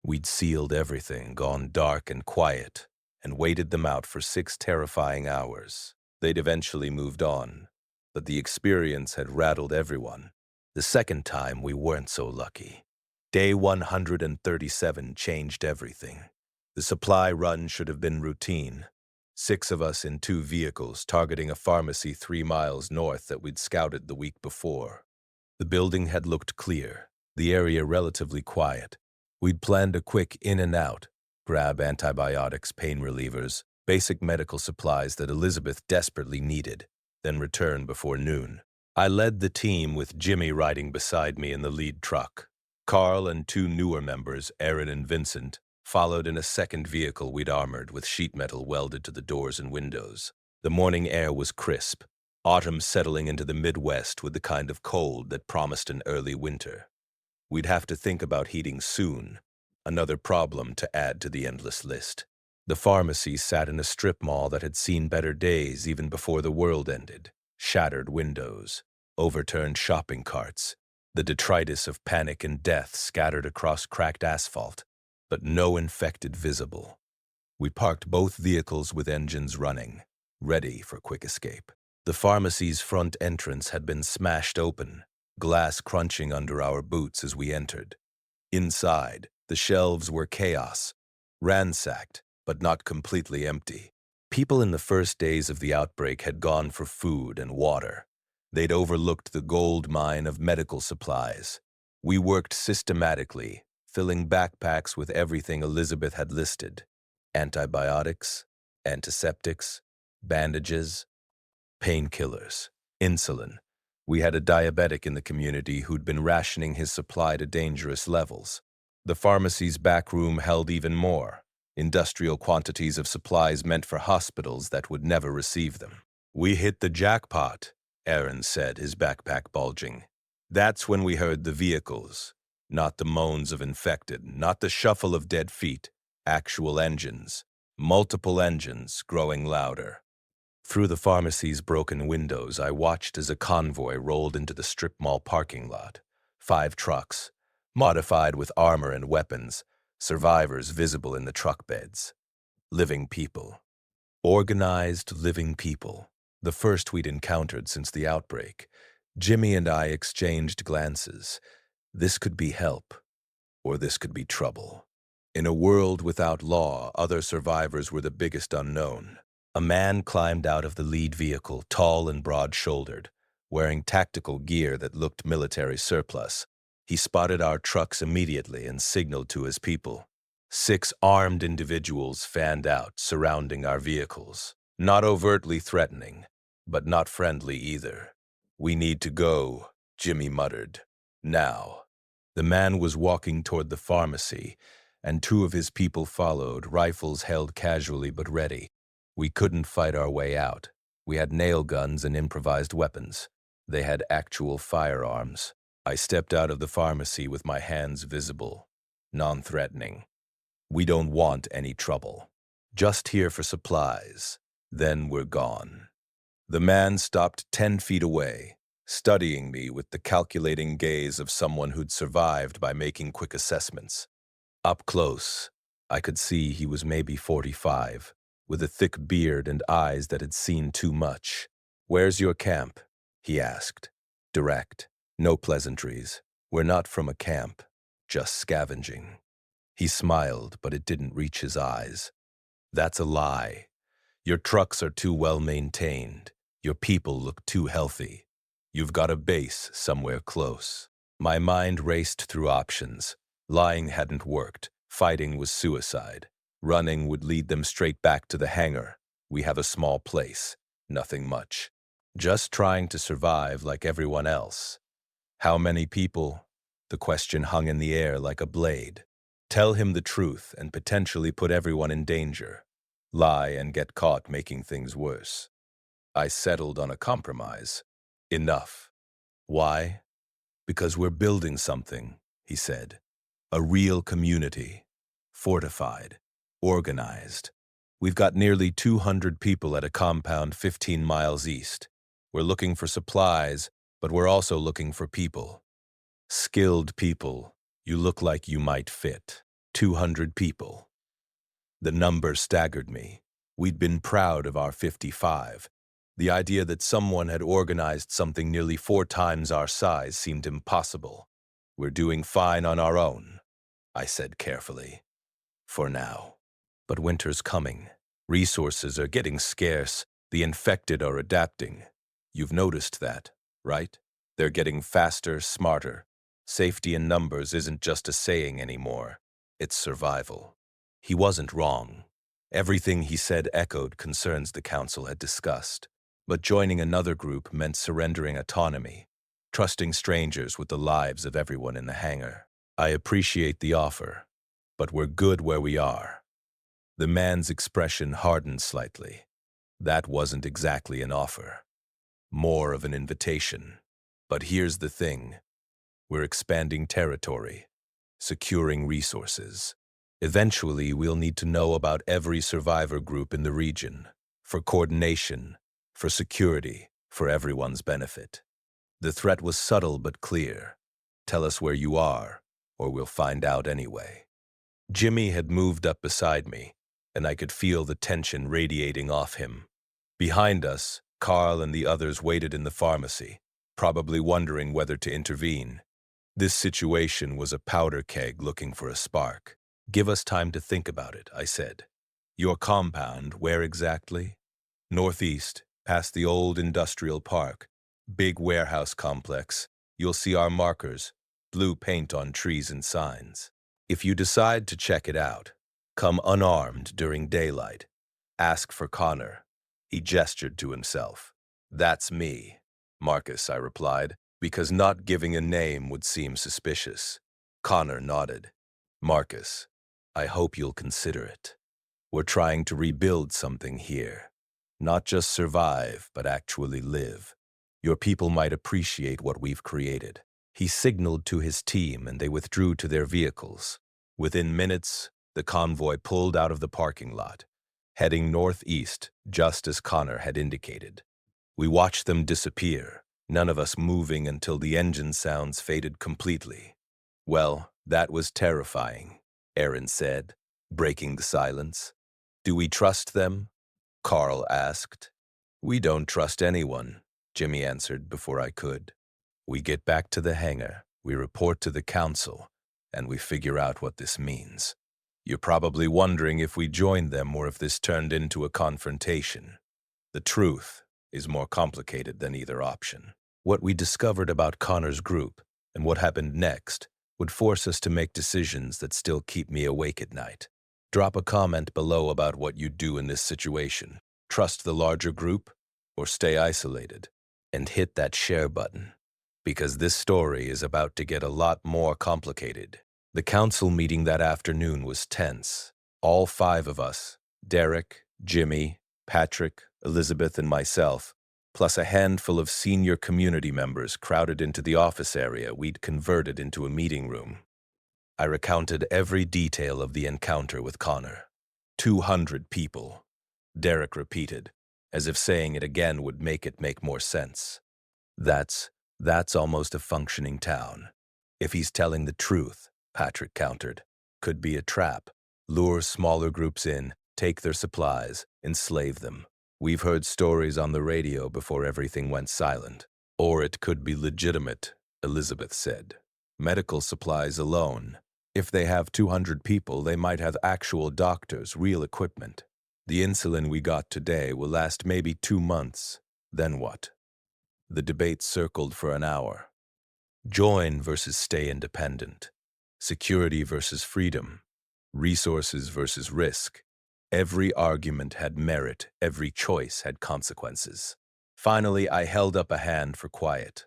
We'd sealed everything, gone dark and quiet, and waited them out for 6 terrifying hours. They'd eventually moved on, but the experience had rattled everyone. The second time, we weren't so lucky. Day 137 changed everything. The supply run should have been routine. 6 of us in 2 vehicles targeting a pharmacy 3 miles north that we'd scouted the week before. The building had looked clear, the area relatively quiet. We'd planned a quick in and out, grab antibiotics, pain relievers, basic medical supplies that Elizabeth desperately needed, then return before noon. I led the team with Jimmy riding beside me in the lead truck. Carl and 2 newer members, Aaron and Vincent, followed in a second vehicle we'd armored with sheet metal welded to the doors and windows. The morning air was crisp, autumn settling into the Midwest with the kind of cold that promised an early winter. We'd have to think about heating soon, Another problem to add to the endless list. The pharmacy sat in a strip mall that had seen better days even before the world ended. Shattered windows, overturned shopping carts, the detritus of panic and death scattered across cracked asphalt, but no infected visible. We parked both vehicles with engines running, ready for quick escape. The pharmacy's front entrance had been smashed open, glass crunching under our boots as we entered. Inside, the shelves were chaos, ransacked, but not completely empty. People in the first days of the outbreak had gone for food and water. They'd overlooked the gold mine of medical supplies. We worked systematically, filling backpacks with everything Elizabeth had listed: antibiotics, antiseptics, bandages, painkillers, insulin. We had a diabetic in the community who'd been rationing his supply to dangerous levels. The pharmacy's back room held even more: industrial quantities of supplies meant for hospitals that would never receive them. "We hit the jackpot," Aaron said, his backpack bulging. "That's when we heard the vehicles. Not the moans of infected, not the shuffle of dead feet. Actual engines. Multiple engines growing louder." Through the pharmacy's broken windows, I watched as a convoy rolled into the strip mall parking lot. 5 trucks, modified with armor and weapons, survivors visible in the truck beds. Living people. Organized living people. The first we'd encountered since the outbreak. Jimmy and I exchanged glances. This could be help, or this could be trouble. In a world without law, other survivors were the biggest unknown. A man climbed out of the lead vehicle, tall and broad-shouldered, wearing tactical gear that looked military surplus. He spotted our trucks immediately and signaled to his people. 6 armed individuals fanned out, surrounding our vehicles. Not overtly threatening, but not friendly either. "We need to go," Jimmy muttered. "Now." The man was walking toward the pharmacy, and 2 of his people followed, rifles held casually but ready. We couldn't fight our way out. We had nail guns and improvised weapons. They had actual firearms. I stepped out of the pharmacy with my hands visible, non-threatening. "We don't want any trouble. Just here for supplies. Then we're gone." The man stopped 10 feet away, studying me with the calculating gaze of someone who'd survived by making quick assessments. Up close, I could see he was maybe 45, with a thick beard and eyes that had seen too much. "Where's your camp?" he asked. Direct. No pleasantries. "We're not from a camp, just scavenging." He smiled, but it didn't reach his eyes. "That's a lie. Your trucks are too well maintained. Your people look too healthy. You've got a base somewhere close." My mind raced through options. Lying hadn't worked. Fighting was suicide. Running would lead them straight back to the hangar. We have a small place. Nothing much. Just trying to survive like everyone else. "How many people?" The question hung in the air like a blade. Tell him the truth and potentially put everyone in danger. Lie and get caught making things worse. I settled on a compromise. Enough. "Why?" "Because we're building something," he said. "A real community. Fortified. Organized. We've got nearly 200 people at a compound 15 miles east. We're looking for supplies, but we're also looking for people. Skilled people. You look like you might fit. 200 people." The number staggered me. We'd been proud of our 55. The idea that someone had organized something nearly 4 times our size seemed impossible. "We're doing fine on our own," I said carefully. "For now. But winter's coming. Resources are getting scarce. The infected are adapting. You've noticed that, right? They're getting faster, smarter. Safety in numbers isn't just a saying anymore. It's survival." He wasn't wrong. Everything he said echoed concerns the council had discussed. But joining another group meant surrendering autonomy, trusting strangers with the lives of everyone in the hangar. "I appreciate the offer, but we're good where we are." The man's expression hardened slightly. That wasn't exactly an offer. More of an invitation. "But here's the thing. We're expanding territory. securing resources. Eventually, we'll need to know about every survivor group in the region, for coordination, for security, for everyone's benefit. The threat was subtle but clear. Tell us where you are, or we'll find out anyway. Jimmy had moved up beside me, and I could feel the tension radiating off him. Behind us, Carl and the others waited in the pharmacy, probably wondering whether to intervene. This situation was a powder keg looking for a spark. Give us time to think about it, I said. Your compound, where exactly? Northeast, past the old industrial park. Big warehouse complex. You'll see our markers, blue paint on trees and signs. If you decide to check it out, come unarmed during daylight. Ask for Connor. He gestured to himself. That's me, Marcus, I replied, because not giving a name would seem suspicious. Connor nodded. Marcus, I hope you'll consider it. We're trying to rebuild something here. Not just survive, but actually live. Your people might appreciate what we've created. He signaled to his team and they withdrew to their vehicles. Within minutes, the convoy pulled out of the parking lot, heading northeast, just as Connor had indicated. We watched them disappear, none of us moving until the engine sounds faded completely. Well, that was terrifying, Aaron said, breaking the silence. Do we trust them? Carl asked. We don't trust anyone, Jimmy answered before I could. We get back to the hangar, we report to the council, and we figure out what this means. You're probably wondering if we joined them or if this turned into a confrontation. The truth is more complicated than either option. What we discovered about Connor's group and what happened next would force us to make decisions that still keep me awake at night. Drop a comment below about what you'd do in this situation. Trust the larger group or stay isolated, and hit that share button, because this story is about to get a lot more complicated. The council meeting that afternoon was tense. All 5 of us, Derek, Jimmy, Patrick, Elizabeth, and myself, plus a handful of senior community members crowded into the office area we'd converted into a meeting room. I recounted every detail of the encounter with Connor. 200 people, Derek repeated, as if saying it again would make it make more sense. That's almost a functioning town. If he's telling the truth, Patrick countered. Could be a trap. Lure smaller groups in, take their supplies, enslave them. We've heard stories on the radio before everything went silent. Or it could be legitimate, Elizabeth said. Medical supplies alone. If they have 200 people, they might have actual doctors, real equipment. The insulin we got today will last maybe 2 months. Then what? The debate circled for an hour. Join versus stay independent. Security versus freedom. Resources versus risk. Every argument had merit, every choice had consequences. Finally, I held up a hand for quiet.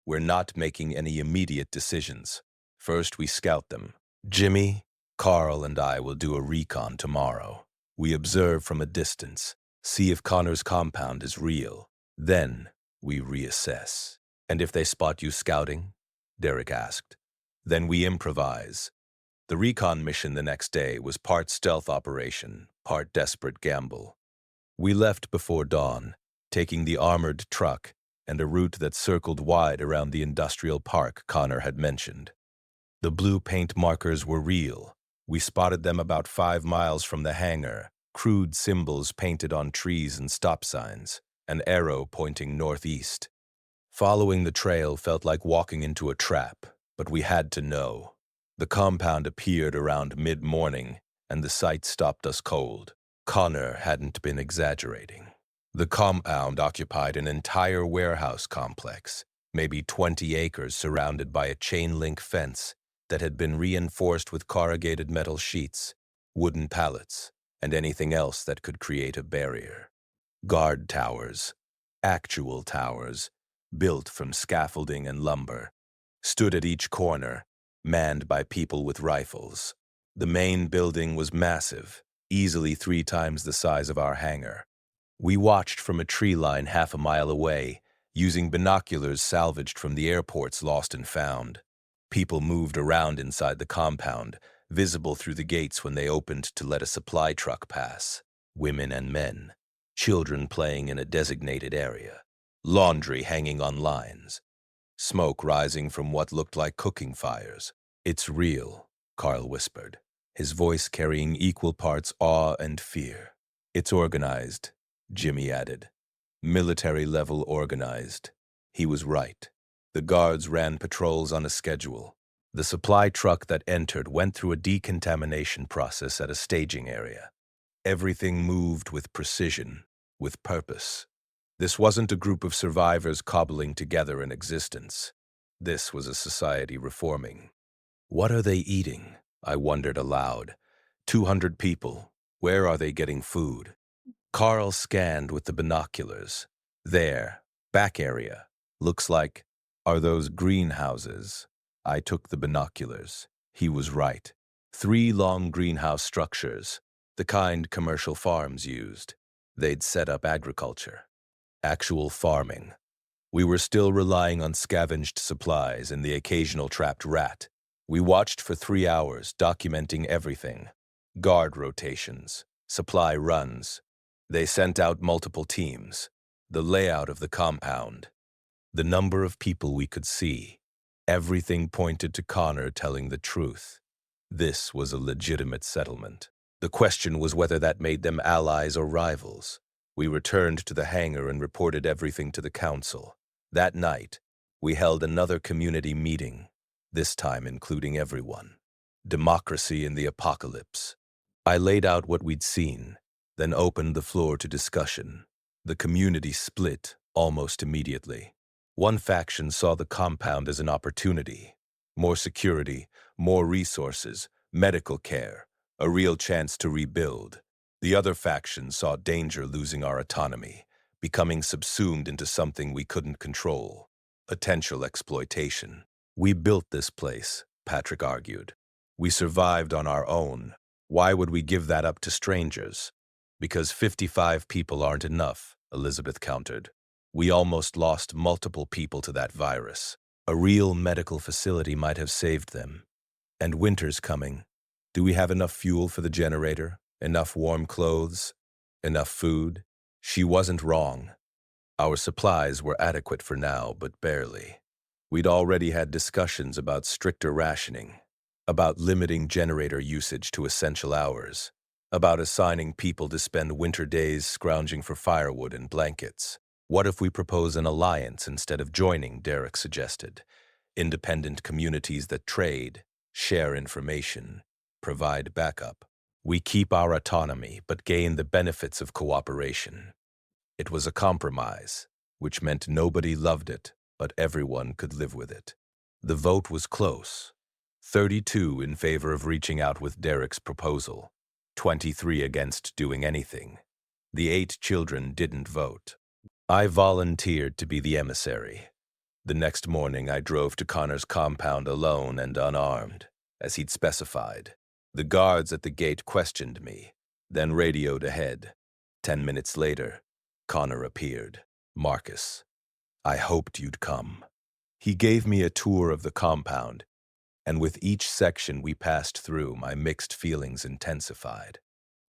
We're not making any immediate decisions. First, we scout them. Jimmy, Carl, and I will do a recon tomorrow. We observe from a distance, see if Connor's compound is real. Then, we reassess. And if they spot you scouting? Derek asked. Then we improvise. The recon mission the next day was part stealth operation, part desperate gamble. We left before dawn, taking the armored truck and a route that circled wide around the industrial park Connor had mentioned. The blue paint markers were real. We spotted them about 5 miles from the hangar, crude symbols painted on trees and stop signs, an arrow pointing northeast. Following the trail felt like walking into a trap, but we had to know. The compound appeared around mid-morning, and the sight stopped us cold. Connor hadn't been exaggerating. The compound occupied an entire warehouse complex, maybe 20 acres surrounded by a chain-link fence that had been reinforced with corrugated metal sheets, wooden pallets, and anything else that could create a barrier. Guard towers, actual towers, built from scaffolding and lumber, stood at each corner, manned by people with rifles. The main building was massive, easily 3 times the size of our hangar. We watched from a tree line half a mile away, using binoculars salvaged from the airport's lost and found. People moved around inside the compound, visible through the gates when they opened to let a supply truck pass. Women and men, children playing in a designated area, laundry hanging on lines, smoke rising from what looked like cooking fires. "It's real," Carl whispered, his voice carrying equal parts awe and fear. "It's organized," Jimmy added. "Military-level organized." He was right. The guards ran patrols on a schedule. The supply truck that entered went through a decontamination process at a staging area. Everything moved with precision, with purpose. This wasn't a group of survivors cobbling together an existence. This was a society reforming. "What are they eating?" I wondered aloud. 200 people. Where are they getting food? Carl scanned with the binoculars. "There, back area. Looks like, are those greenhouses?" I took the binoculars. He was right. 3 long greenhouse structures, the kind commercial farms used. They'd set up agriculture. Actual farming. We were still relying on scavenged supplies and the occasional trapped rat. We watched for 3 hours, documenting everything. Guard rotations, supply runs. They sent out multiple teams. The layout of the compound. The number of people we could see. Everything pointed to Connor telling the truth. This was a legitimate settlement. The question was whether that made them allies or rivals. We returned to the hangar and reported everything to the council. That night, we held another community meeting, this time including everyone. Democracy in the apocalypse. I laid out what we'd seen, then opened the floor to discussion. The community split almost immediately. One faction saw the compound as an opportunity. More security, more resources, medical care, a real chance to rebuild. The other faction saw danger losing our autonomy, becoming subsumed into something we couldn't control. Potential exploitation. "We built this place," Patrick argued. "We survived on our own. Why would we give that up to strangers?" "Because 55 people aren't enough," Elizabeth countered. "We almost lost multiple people to that virus. A real medical facility might have saved them. And winter's coming. Do we have enough fuel for the generator? Enough warm clothes? Enough food?" She wasn't wrong. Our supplies were adequate for now, but barely. We'd already had discussions about stricter rationing, about limiting generator usage to essential hours, about assigning people to spend winter days scrounging for firewood and blankets. "What if we propose an alliance instead of joining?" Derek suggested. "Independent communities that trade, share information, provide backup. We keep our autonomy but gain the benefits of cooperation." It was a compromise, which meant nobody loved it, but everyone could live with it. The vote was close. 32 in favor of reaching out with Derek's proposal, 23 against doing anything. The 8 children didn't vote. I volunteered to be the emissary. The next morning, I drove to Connor's compound alone and unarmed, as he'd specified. The guards at the gate questioned me, then radioed ahead. 10 minutes later, Connor appeared. "Marcus, I hoped you'd come." He gave me a tour of the compound, and with each section we passed through, my mixed feelings intensified.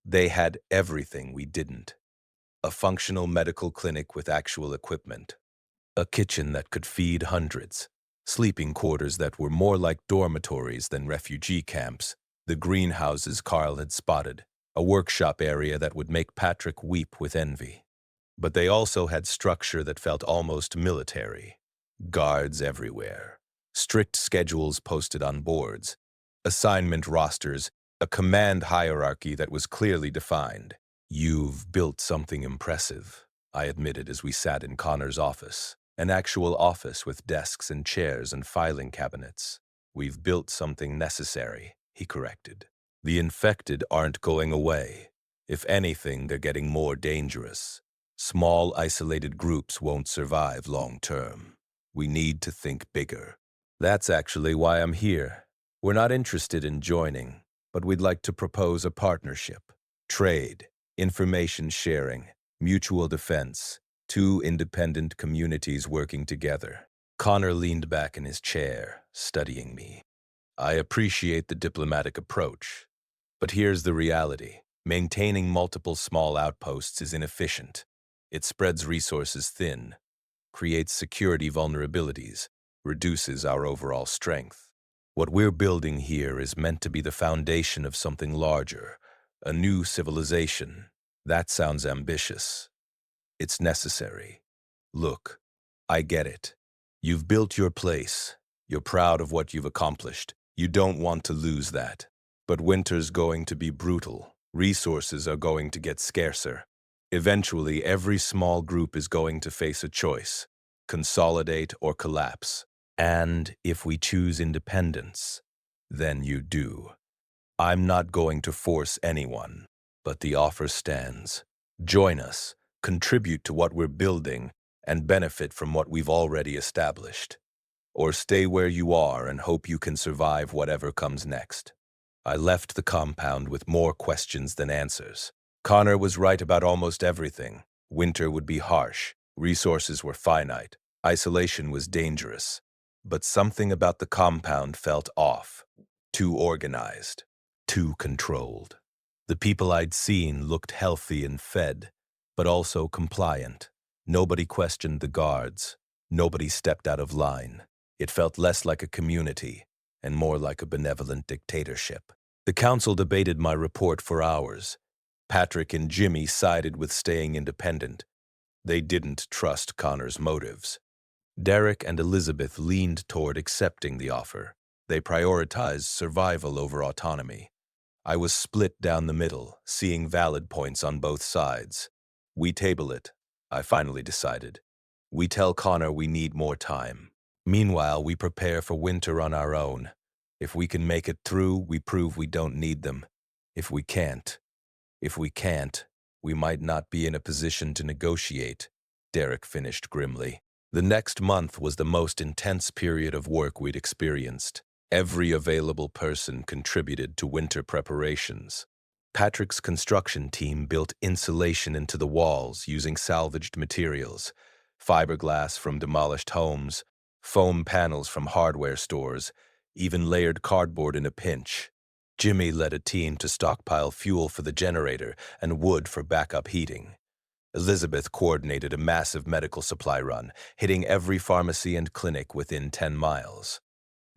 They had everything we didn't. A functional medical clinic with actual equipment. A kitchen that could feed hundreds. Sleeping quarters that were more like dormitories than refugee camps. The greenhouses Carl had spotted. A workshop area that would make Patrick weep with envy. But they also had structure that felt almost military. Guards everywhere. Strict schedules posted on boards. Assignment rosters. A command hierarchy that was clearly defined. "You've built something impressive," I admitted as we sat in Connor's office. An actual office with desks and chairs and filing cabinets. "We've built something necessary," he corrected. "The infected aren't going away. If anything, they're getting more dangerous. Small, isolated groups won't survive long term. We need to think bigger." "That's actually why I'm here. We're not interested in joining, but we'd like to propose a partnership. Trade, information sharing, mutual defense, 2 independent communities working together." Connor leaned back in his chair, studying me. I appreciate the diplomatic approach, but here's the reality. Maintaining multiple small outposts is inefficient. It spreads resources thin, creates security vulnerabilities, reduces our overall strength. What we're building here is meant to be the foundation of something larger, a new civilization. That sounds ambitious. It's necessary. Look, I get it. You've built your place. You're proud of what you've accomplished. You don't want to lose that. But winter's going to be brutal. Resources are going to get scarcer. Eventually, every small group is going to face a choice: consolidate or collapse. And if we choose independence, then you do. I'm not going to force anyone, but the offer stands. Join us, contribute to what we're building, and benefit from what we've already established. Or stay where you are and hope you can survive whatever comes next. I left the compound with more questions than answers. Connor was right about almost everything. Winter would be harsh, resources were finite, isolation was dangerous. But something about the compound felt off. Too organized, too controlled. The people I'd seen looked healthy and fed, but also compliant. Nobody questioned the guards. Nobody stepped out of line. It felt less like a community and more like a benevolent dictatorship. The council debated my report for hours. Patrick and Jimmy sided with staying independent. They didn't trust Connor's motives. Derek and Elizabeth leaned toward accepting the offer. They prioritized survival over autonomy. I was split down the middle, seeing valid points on both sides. We table it, I finally decided. We tell Connor we need more time. Meanwhile, we prepare for winter on our own. If we can make it through, we prove we don't need them. If we can't, we might not be in a position to negotiate, Derek finished grimly. The next month was the most intense period of work we'd experienced. Every available person contributed to winter preparations. Patrick's construction team built insulation into the walls using salvaged materials, fiberglass from demolished homes, foam panels from hardware stores, even layered cardboard in a pinch. Jimmy led a team to stockpile fuel for the generator and wood for backup heating. Elizabeth coordinated a massive medical supply run, hitting every pharmacy and clinic within 10 miles.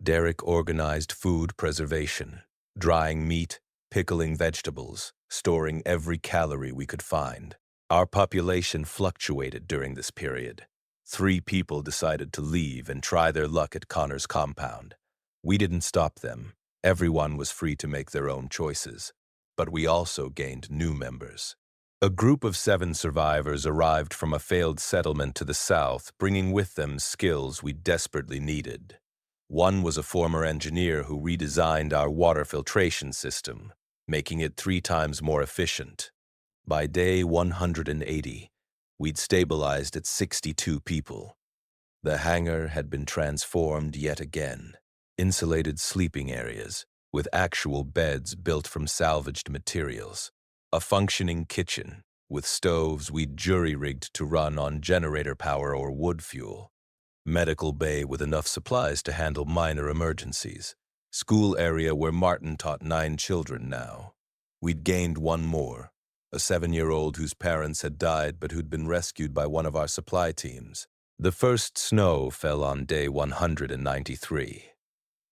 Derek organized food preservation, drying meat, pickling vegetables, storing every calorie we could find. Our population fluctuated during this period. 3 people decided to leave and try their luck at Connor's compound. We didn't stop them. Everyone was free to make their own choices. But we also gained new members. A group of 7 survivors arrived from a failed settlement to the south, bringing with them skills we desperately needed. One was a former engineer who redesigned our water filtration system, making it 3 times more efficient. By day 180, we'd stabilized at 62 people. The hangar had been transformed yet again. Insulated sleeping areas, with actual beds built from salvaged materials. A functioning kitchen, with stoves we'd jury-rigged to run on generator power or wood fuel. Medical bay with enough supplies to handle minor emergencies. School area where Martin taught 9 children now. We'd gained 1 more, a 7-year-old whose parents had died but who'd been rescued by one of our supply teams. The first snow fell on day 193.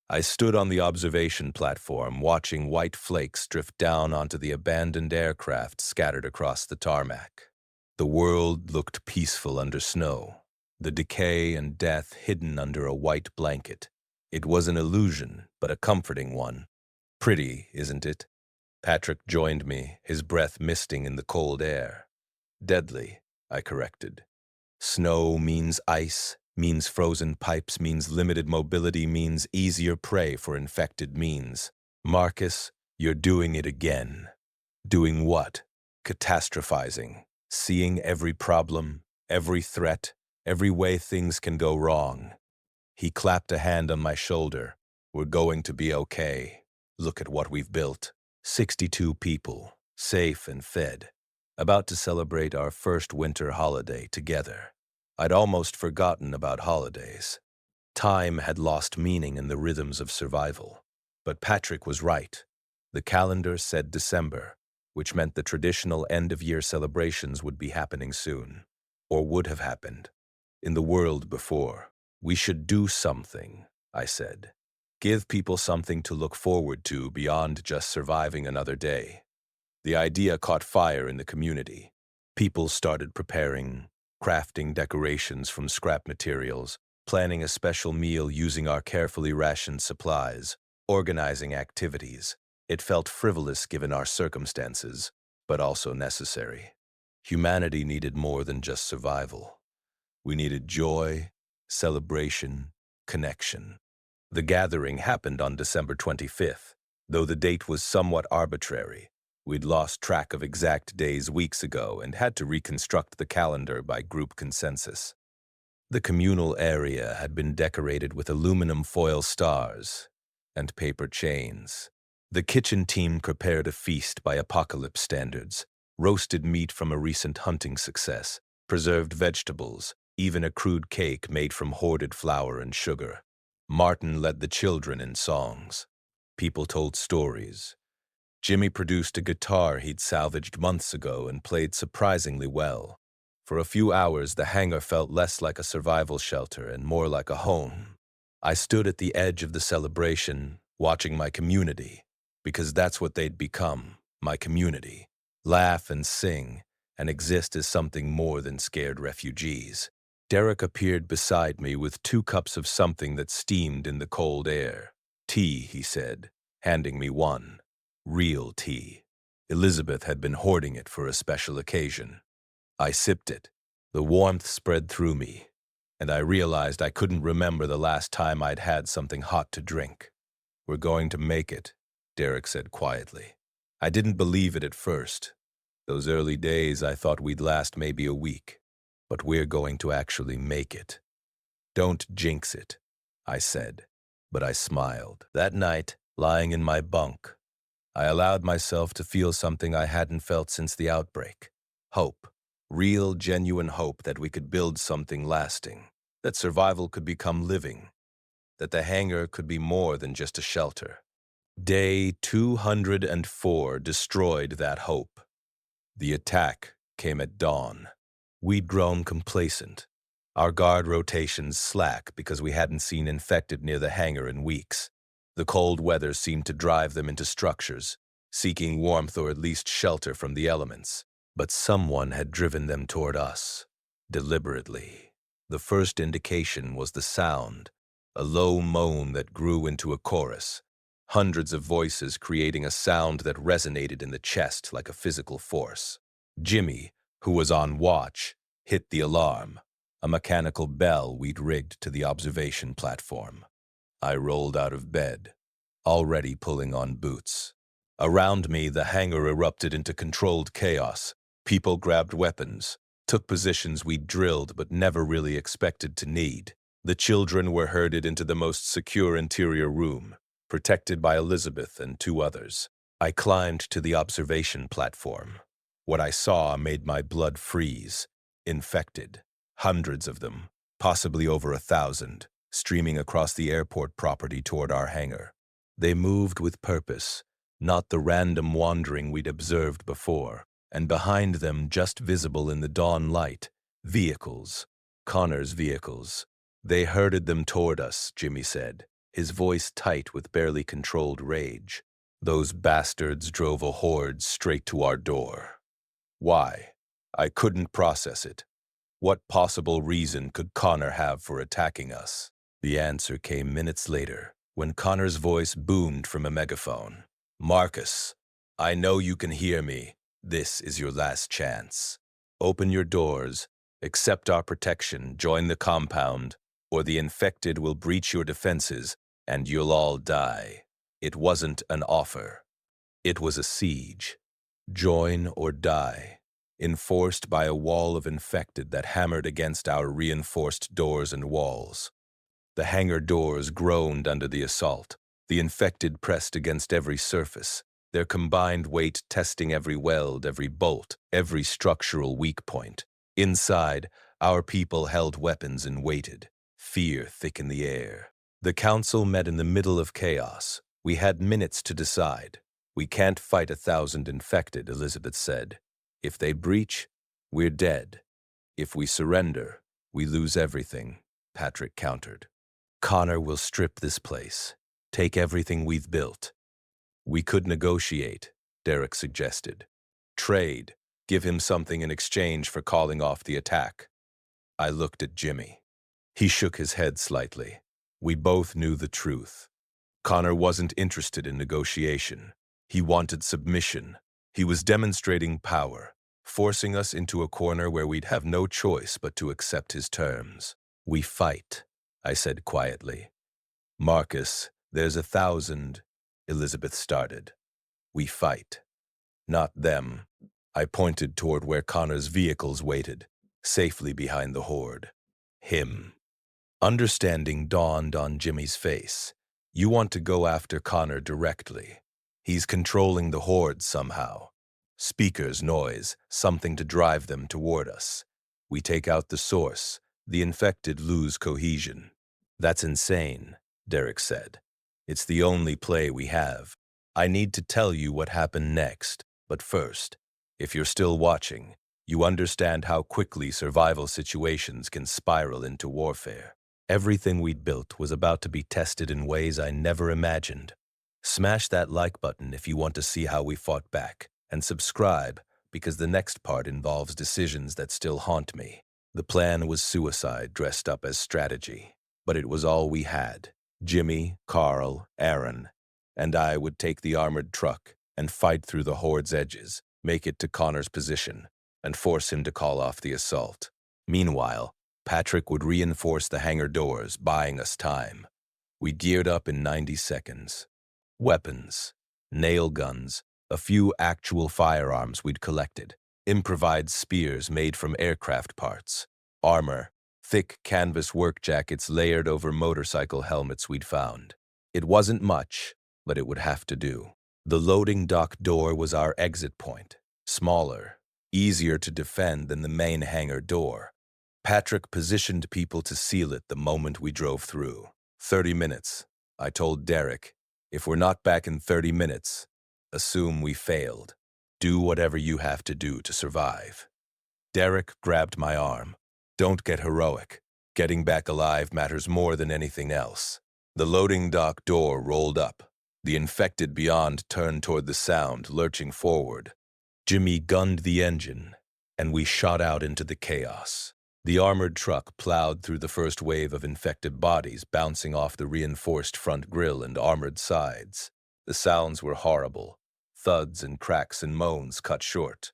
I stood on the observation platform watching white flakes drift down onto the abandoned aircraft scattered across the tarmac. The world looked peaceful under snow, the decay and death hidden under a white blanket. It was an illusion, but a comforting one. Pretty, isn't it? Patrick joined me, his breath misting in the cold air. Deadly, I corrected. Snow means ice, means frozen pipes, means limited mobility, means easier prey for infected means. Marcus, you're doing it again. Doing what? Catastrophizing. Seeing every problem, every threat, every way things can go wrong. He clapped a hand on my shoulder. We're going to be okay. Look at what we've built. 62 people, safe and fed, about to celebrate our first winter holiday together. I'd almost forgotten about holidays. Time had lost meaning in the rhythms of survival. But Patrick was right. The calendar said December, which meant the traditional end-of-year celebrations would be happening soon, or would have happened, in the world before. We should do something, I said. Give people something to look forward to beyond just surviving another day. The idea caught fire in the community. People started preparing, crafting decorations from scrap materials, planning a special meal using our carefully rationed supplies, organizing activities. It felt frivolous given our circumstances, but also necessary. Humanity needed more than just survival. We needed joy, celebration, connection. The gathering happened on December 25th, though the date was somewhat arbitrary. We'd lost track of exact days weeks ago and had to reconstruct the calendar by group consensus. The communal area had been decorated with aluminum foil stars and paper chains. The kitchen team prepared a feast by apocalypse standards, roasted meat from a recent hunting success, preserved vegetables, even a crude cake made from hoarded flour and sugar. Martin led the children in songs. People told stories. Jimmy produced a guitar he'd salvaged months ago and played surprisingly well. For a few hours, the hangar felt less like a survival shelter and more like a home. I stood at the edge of the celebration, watching my community, because that's what they'd become, my community. Laugh and sing, and exist as something more than scared refugees. Derek appeared beside me with 2 cups of something that steamed in the cold air. Tea, he said, handing me one. Real tea. Elizabeth had been hoarding it for a special occasion. I sipped it. The warmth spread through me, and I realized I couldn't remember the last time I'd had something hot to drink. We're going to make it, Derek said quietly. I didn't believe it at first. Those early days I thought we'd last maybe a week, but we're going to actually make it. Don't jinx it, I said, but I smiled. That night, lying in my bunk, I allowed myself to feel something I hadn't felt since the outbreak. Hope. Real, genuine hope that we could build something lasting, that survival could become living, that the hangar could be more than just a shelter. Day 204 destroyed that hope. The attack came at dawn. We'd grown complacent. Our guard rotations slack because we hadn't seen infected near the hangar in weeks. The cold weather seemed to drive them into structures, seeking warmth or at least shelter from the elements. But someone had driven them toward us, deliberately. The first indication was the sound, a low moan that grew into a chorus, hundreds of voices creating a sound that resonated in the chest like a physical force. Jimmy, who was on watch, hit the alarm, a mechanical bell we'd rigged to the observation platform. I rolled out of bed, already pulling on boots. Around me, the hangar erupted into controlled chaos. People grabbed weapons, took positions we'd drilled but never really expected to need. The children were herded into the most secure interior room, protected by Elizabeth and 2 others. I climbed to the observation platform. What I saw made my blood freeze. Infected. Hundreds of them, possibly over 1,000, streaming across the airport property toward our hangar. They moved with purpose, not the random wandering we'd observed before. And behind them, just visible in the dawn light, vehicles. Connor's vehicles. They herded them toward us, Jimmy said, his voice tight with barely controlled rage. Those bastards drove a horde straight to our door. Why? I couldn't process it. What possible reason could Connor have for attacking us? The answer came minutes later, when Connor's voice boomed from a megaphone. Marcus, I know you can hear me. This is your last chance. Open your doors, accept our protection, join the compound, or the infected will breach your defenses and you'll all die. It wasn't an offer. It was a siege. Join or die, enforced by a wall of infected that hammered against our reinforced doors and walls. The hangar doors groaned under the assault. The infected pressed against every surface, their combined weight testing every weld, every bolt, every structural weak point. Inside, our people held weapons and waited, fear thick in the air. The council met in the middle of chaos. We had minutes to decide. We can't fight 1,000 infected, Elizabeth said. If they breach, we're dead. If we surrender, we lose everything, Patrick countered. Connor will strip this place, take everything we've built. We could negotiate, Derek suggested. Trade, give him something in exchange for calling off the attack. I looked at Jimmy. He shook his head slightly. We both knew the truth. Connor wasn't interested in negotiation. He wanted submission. He was demonstrating power, forcing us into a corner where we'd have no choice but to accept his terms. We fight, I said quietly. Marcus, there's 1,000, Elizabeth started. We fight. Not them. I pointed toward where Connor's vehicles waited, safely behind the horde. Him. Understanding dawned on Jimmy's face. You want to go after Connor directly. He's controlling the horde somehow. Speakers, noise, something to drive them toward us. We take out the source. The infected lose cohesion. That's insane, Derek said. It's the only play we have. I need to tell you what happened next, but first, if you're still watching, you understand how quickly survival situations can spiral into warfare. Everything we'd built was about to be tested in ways I never imagined. Smash that like button if you want to see how we fought back, and subscribe because the next part involves decisions that still haunt me. The plan was suicide dressed up as strategy, but it was all we had. Jimmy, Carl, Aaron, and I would take the armored truck and fight through the horde's edges, make it to Connor's position, and force him to call off the assault. Meanwhile, Patrick would reinforce the hangar doors, buying us time. We geared up in 90 seconds. Weapons, nail guns, a few actual firearms we'd collected, improvised spears made from aircraft parts, armor, thick canvas work jackets layered over motorcycle helmets we'd found. It wasn't much, but it would have to do. The loading dock door was our exit point, smaller, easier to defend than the main hangar door. Patrick positioned people to seal it the moment we drove through. 30 minutes, I told Derek. If we're not back in 30 minutes, assume we failed. Do whatever you have to do to survive. Derek grabbed my arm. Don't get heroic. Getting back alive matters more than anything else. The loading dock door rolled up. The infected beyond turned toward the sound, lurching forward. Jimmy gunned the engine, and we shot out into the chaos. The armored truck plowed through the first wave of infected bodies, bouncing off the reinforced front grille and armored sides. The sounds were horrible. Thuds and cracks and moans cut short.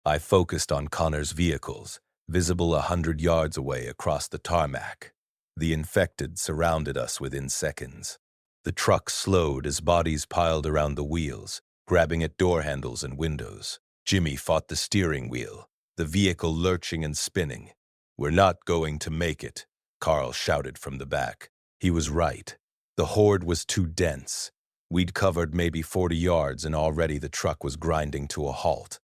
I focused on Connor's vehicles, visible 100 yards away across the tarmac. The infected surrounded us within seconds. The truck slowed as bodies piled around the wheels, grabbing at door handles and windows. Jimmy fought the steering wheel, the vehicle lurching and spinning. We're not going to make it, Carl shouted from the back. He was right. The horde was too dense. We'd covered maybe 40 yards and already the truck was grinding to a halt.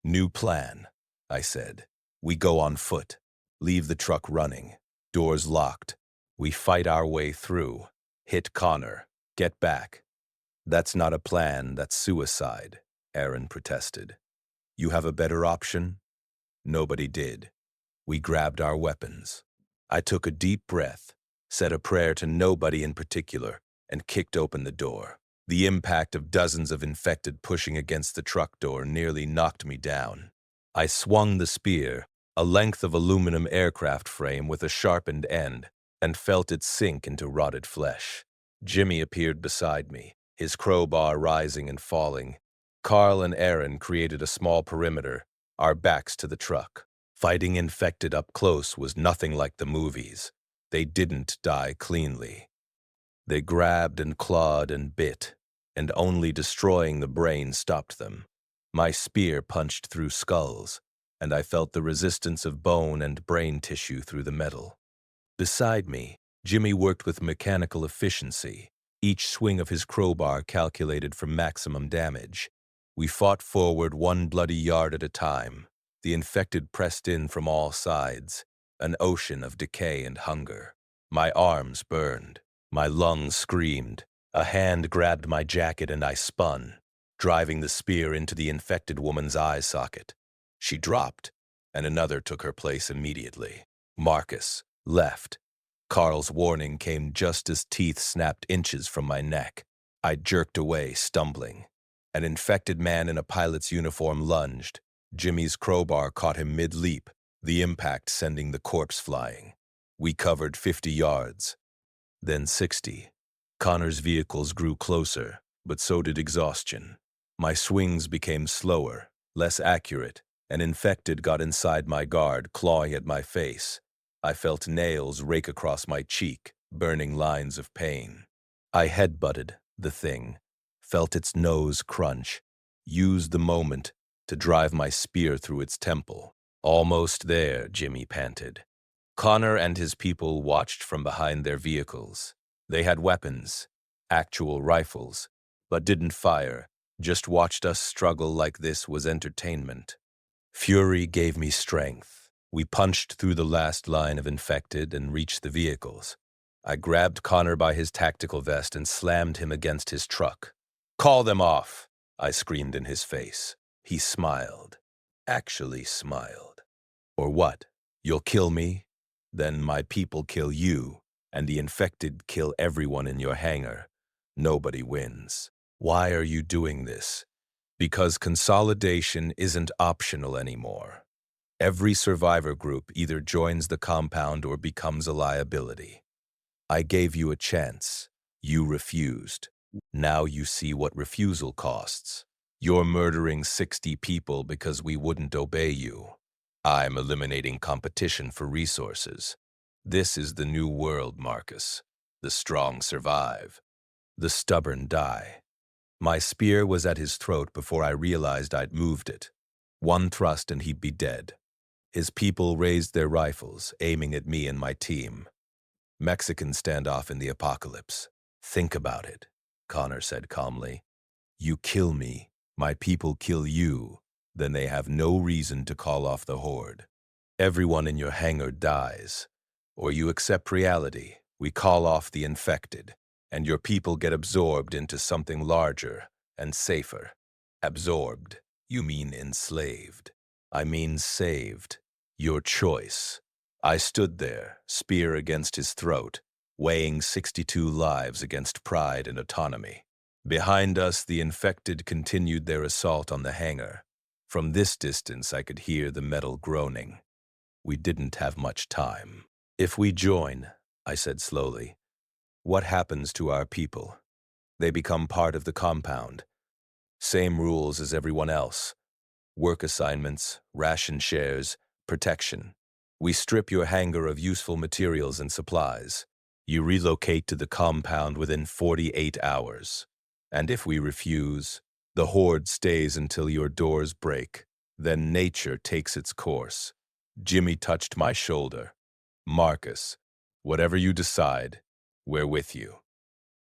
New plan, I said. We go on foot. Leave the truck running. Doors locked. We fight our way through. Hit Connor. Get back. That's not a plan, that's suicide, Aaron protested. You have a better option? Nobody did. We grabbed our weapons. I took a deep breath, said a prayer to nobody in particular, and kicked open the door. The impact of dozens of infected pushing against the truck door nearly knocked me down. I swung the spear, a length of aluminum aircraft frame with a sharpened end, and felt it sink into rotted flesh. Jimmy appeared beside me, his crowbar rising and falling. Carl and Aaron created a small perimeter, our backs to the truck. Fighting infected up close was nothing like the movies. They didn't die cleanly. They grabbed and clawed and bit, and only destroying the brain stopped them. My spear punched through skulls, and I felt the resistance of bone and brain tissue through the metal. Beside me, Jimmy worked with mechanical efficiency, each swing of his crowbar calculated for maximum damage. We fought forward 1 bloody yard at a time. The infected pressed in from all sides, an ocean of decay and hunger. My arms burned. My lungs screamed. A hand grabbed my jacket and I spun, driving the spear into the infected woman's eye socket. She dropped, and another took her place immediately. Marcus left. Carl's warning came just as teeth snapped inches from my neck. I jerked away, stumbling. An infected man in a pilot's uniform lunged. Jimmy's crowbar caught him mid-leap, the impact sending the corpse flying. We covered 50 yards, then 60. Connor's vehicles grew closer, but so did exhaustion. My swings became slower, less accurate. An infected got inside my guard, clawing at my face. I felt nails rake across my cheek, burning lines of pain. I headbutted the thing, felt its nose crunch, used the moment to drive my spear through its temple. Almost there, Jimmy panted. Connor and his people watched from behind their vehicles. They had weapons, actual rifles, but didn't fire, just watched us struggle like this was entertainment. Fury gave me strength. We punched through the last line of infected and reached the vehicles. I grabbed Connor by his tactical vest and slammed him against his truck. "Call them off!" I screamed in his face. He smiled. Actually smiled. "Or what? You'll kill me? Then my people kill you, and the infected kill everyone in your hangar. Nobody wins. Why are you doing this? Because consolidation isn't optional anymore. Every survivor group either joins the compound or becomes a liability. I gave you a chance. You refused. Now you see what refusal costs. You're murdering 60 people because we wouldn't obey you. I'm eliminating competition for resources. This is the new world, Marcus. The strong survive. The stubborn die." My spear was at his throat before I realized I'd moved it. One thrust and he'd be dead. His people raised their rifles, aiming at me and my team. Mexican standoff in the apocalypse. "Think about it," Connor said calmly. "You kill me, my people kill you, then they have no reason to call off the horde. Everyone in your hangar dies. Or you accept reality, we call off the infected, and your people get absorbed into something larger and safer." Absorbed? You mean enslaved. I mean saved. Your choice. I stood there, spear against his throat, weighing 62 lives against pride and autonomy. Behind us, the infected continued their assault on the hangar. From this distance, I could hear the metal groaning. We didn't have much time. "If we join," I said slowly, "what happens to our people? They become part of the compound. Same rules as everyone else. Work assignments, ration shares, protection. We strip your hangar of useful materials and supplies. You relocate to the compound within 48 hours. And if we refuse, the horde stays until your doors break. Then nature takes its course." Jimmy touched my shoulder. "Marcus, whatever you decide, we're with you."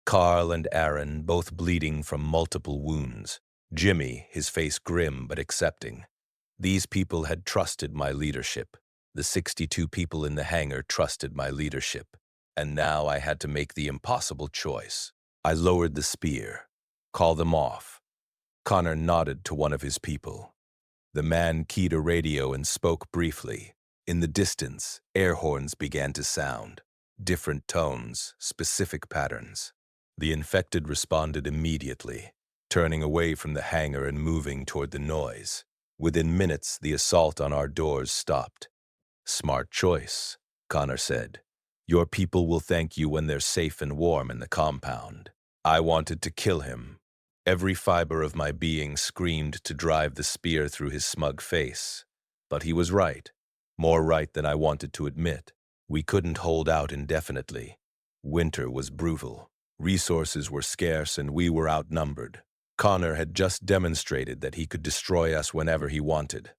Carl and Aaron, both bleeding from multiple wounds. Jimmy, his face grim but accepting. These people had trusted my leadership. The 62 people in the hangar trusted my leadership. And now I had to make the impossible choice. I lowered the spear. "Call them off." Connor nodded to one of his people. The man keyed a radio and spoke briefly. In the distance, air horns began to sound. Different tones, specific patterns. The infected responded immediately, turning away from the hangar and moving toward the noise. Within minutes, the assault on our doors stopped. "Smart choice," Connor said. "Your people will thank you when they're safe and warm in the compound." I wanted to kill him. Every fiber of my being screamed to drive the spear through his smug face. But he was right. More right than I wanted to admit. We couldn't hold out indefinitely. Winter was brutal. Resources were scarce and we were outnumbered. Connor had just demonstrated that he could destroy us whenever he wanted.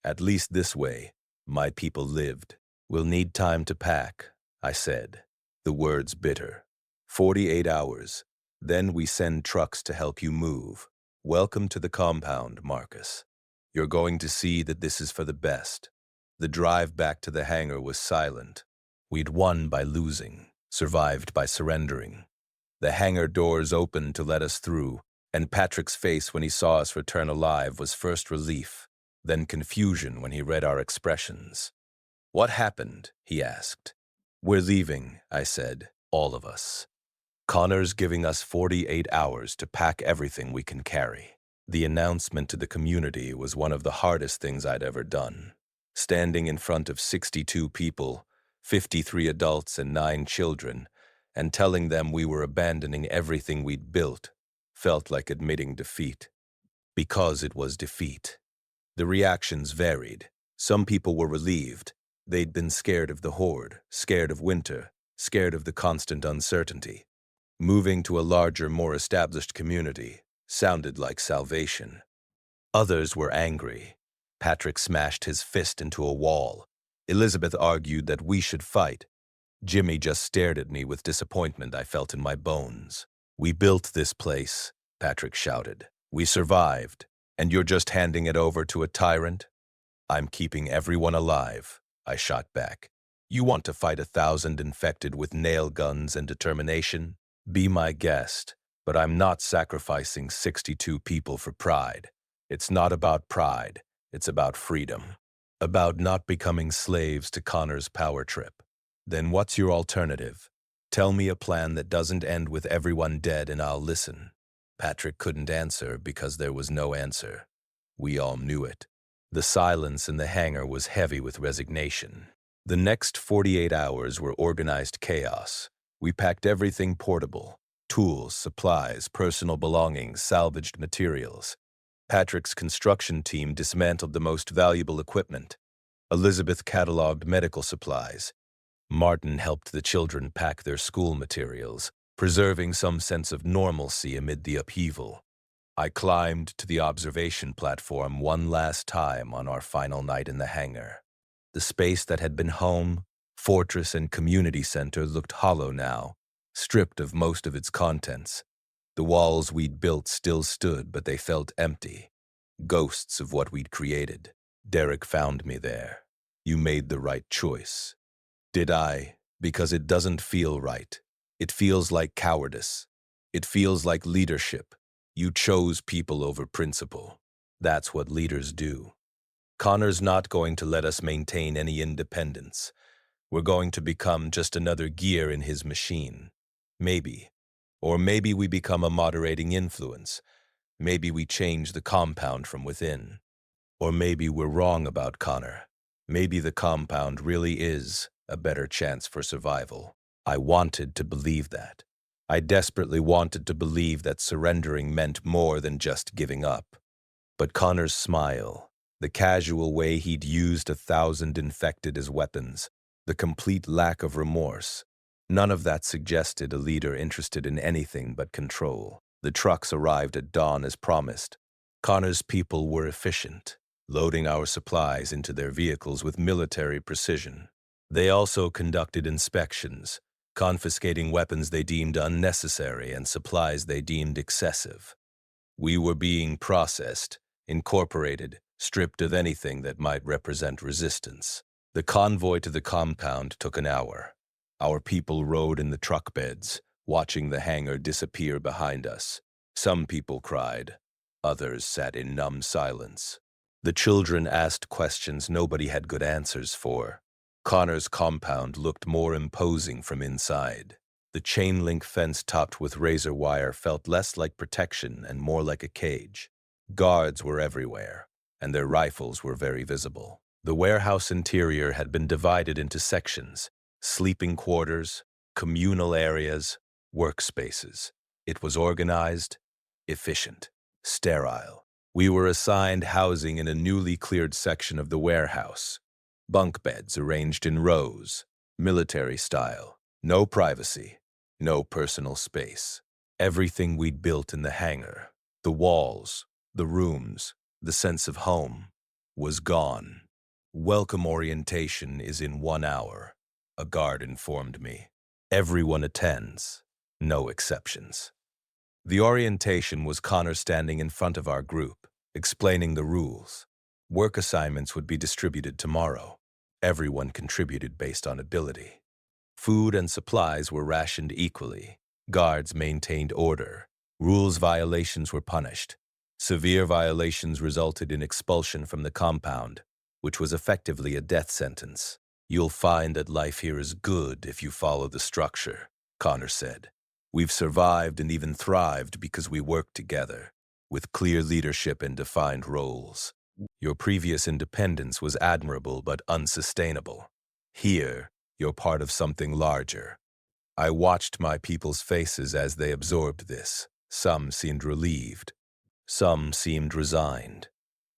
At least this way, my people lived. "We'll need time to pack," I said, the words bitter. 48 hours. Then we send trucks to help you move. Welcome to the compound, Marcus. You're going to see that this is for the best." The drive back to the hangar was silent. We'd won by losing. survived by surrendering. The hangar doors opened to let us through, and Patrick's face when he saw us return alive was first relief, then confusion when he read our expressions. "What happened?" he asked. "We're leaving," I said, "all of us. Connor's giving us 48 hours to pack everything we can carry." The announcement to the community was one of the hardest things I'd ever done. Standing in front of 62 people, 53 adults and 9 children, and telling them we were abandoning everything we'd built felt like admitting defeat. Because it was defeat. The reactions varied. Some people were relieved. They'd been scared of the horde, scared of winter, scared of the constant uncertainty. Moving to a larger, more established community sounded like salvation. Others were angry. Patrick smashed his fist into a wall. Elizabeth argued that we should fight. Jimmy just stared at me with disappointment I felt in my bones. "We built this place," Patrick shouted. "We survived, and you're just handing it over to a tyrant?" "I'm keeping everyone alive," I shot back. "You want to fight 1,000 infected with nail guns and determination? Be my guest, but I'm not sacrificing 62 people for pride. It's not about pride, it's about freedom. About not becoming slaves to Connor's power trip. Then what's your alternative? Tell me a plan that doesn't end with everyone dead and I'll listen." Patrick couldn't answer because there was no answer. We all knew it. The silence in the hangar was heavy with resignation. The next 48 hours were organized chaos. We packed everything portable: tools, supplies, personal belongings, salvaged materials. Patrick's construction team dismantled the most valuable equipment. Elizabeth cataloged medical supplies. Martin helped the children pack their school materials, preserving some sense of normalcy amid the upheaval. I climbed to the observation platform one last time on our final night in the hangar. The space that had been home, fortress, and community center looked hollow now, stripped of most of its contents. The walls we'd built still stood, but they felt empty. Ghosts of what we'd created. Derek found me there. "You made the right choice." Did I? Because it doesn't feel right. It feels like cowardice. It feels like leadership. You chose people over principle. That's what leaders do. Connor's not going to let us maintain any independence. We're going to become just another gear in his machine. Maybe. Or maybe we become a moderating influence. Maybe we change the compound from within. Or maybe we're wrong about Connor. Maybe the compound really is a better chance for survival. I wanted to believe that. I desperately wanted to believe that surrendering meant more than just giving up. But Connor's smile, the casual way he'd used 1,000 infected as weapons, the complete lack of remorse, none of that suggested a leader interested in anything but control. The trucks arrived at dawn as promised. Connor's people were efficient, loading our supplies into their vehicles with military precision. They also conducted inspections, confiscating weapons they deemed unnecessary and supplies they deemed excessive. We were being processed, incorporated, stripped of anything that might represent resistance. The convoy to the compound took an hour. Our people rode in the truck beds, watching the hangar disappear behind us. Some people cried. Others sat in numb silence. The children asked questions nobody had good answers for. Connor's compound looked more imposing from inside. The chain-link fence topped with razor wire felt less like protection and more like a cage. Guards were everywhere, and their rifles were very visible. The warehouse interior had been divided into sections: sleeping quarters, communal areas, workspaces. It was organized, efficient, sterile. We were assigned housing in a newly cleared section of the warehouse. Bunk beds arranged in rows, military style. No privacy, no personal space. Everything we'd built in the hangar, the walls, the rooms, the sense of home, was gone. "Welcome orientation is in 1 hour," a guard informed me. "Everyone attends, no exceptions." The orientation was Connor standing in front of our group, explaining the rules. Work assignments would be distributed tomorrow. Everyone contributed based on ability. Food and supplies were rationed equally. Guards maintained order. Rules violations were punished. Severe violations resulted in expulsion from the compound, which was effectively a death sentence. "You'll find that life here is good if you follow the structure," Connor said. "We've survived and even thrived because we work together, with clear leadership and defined roles. Your previous independence was admirable but unsustainable. Here, you're part of something larger." I watched my people's faces as they absorbed this. Some seemed relieved. Some seemed resigned.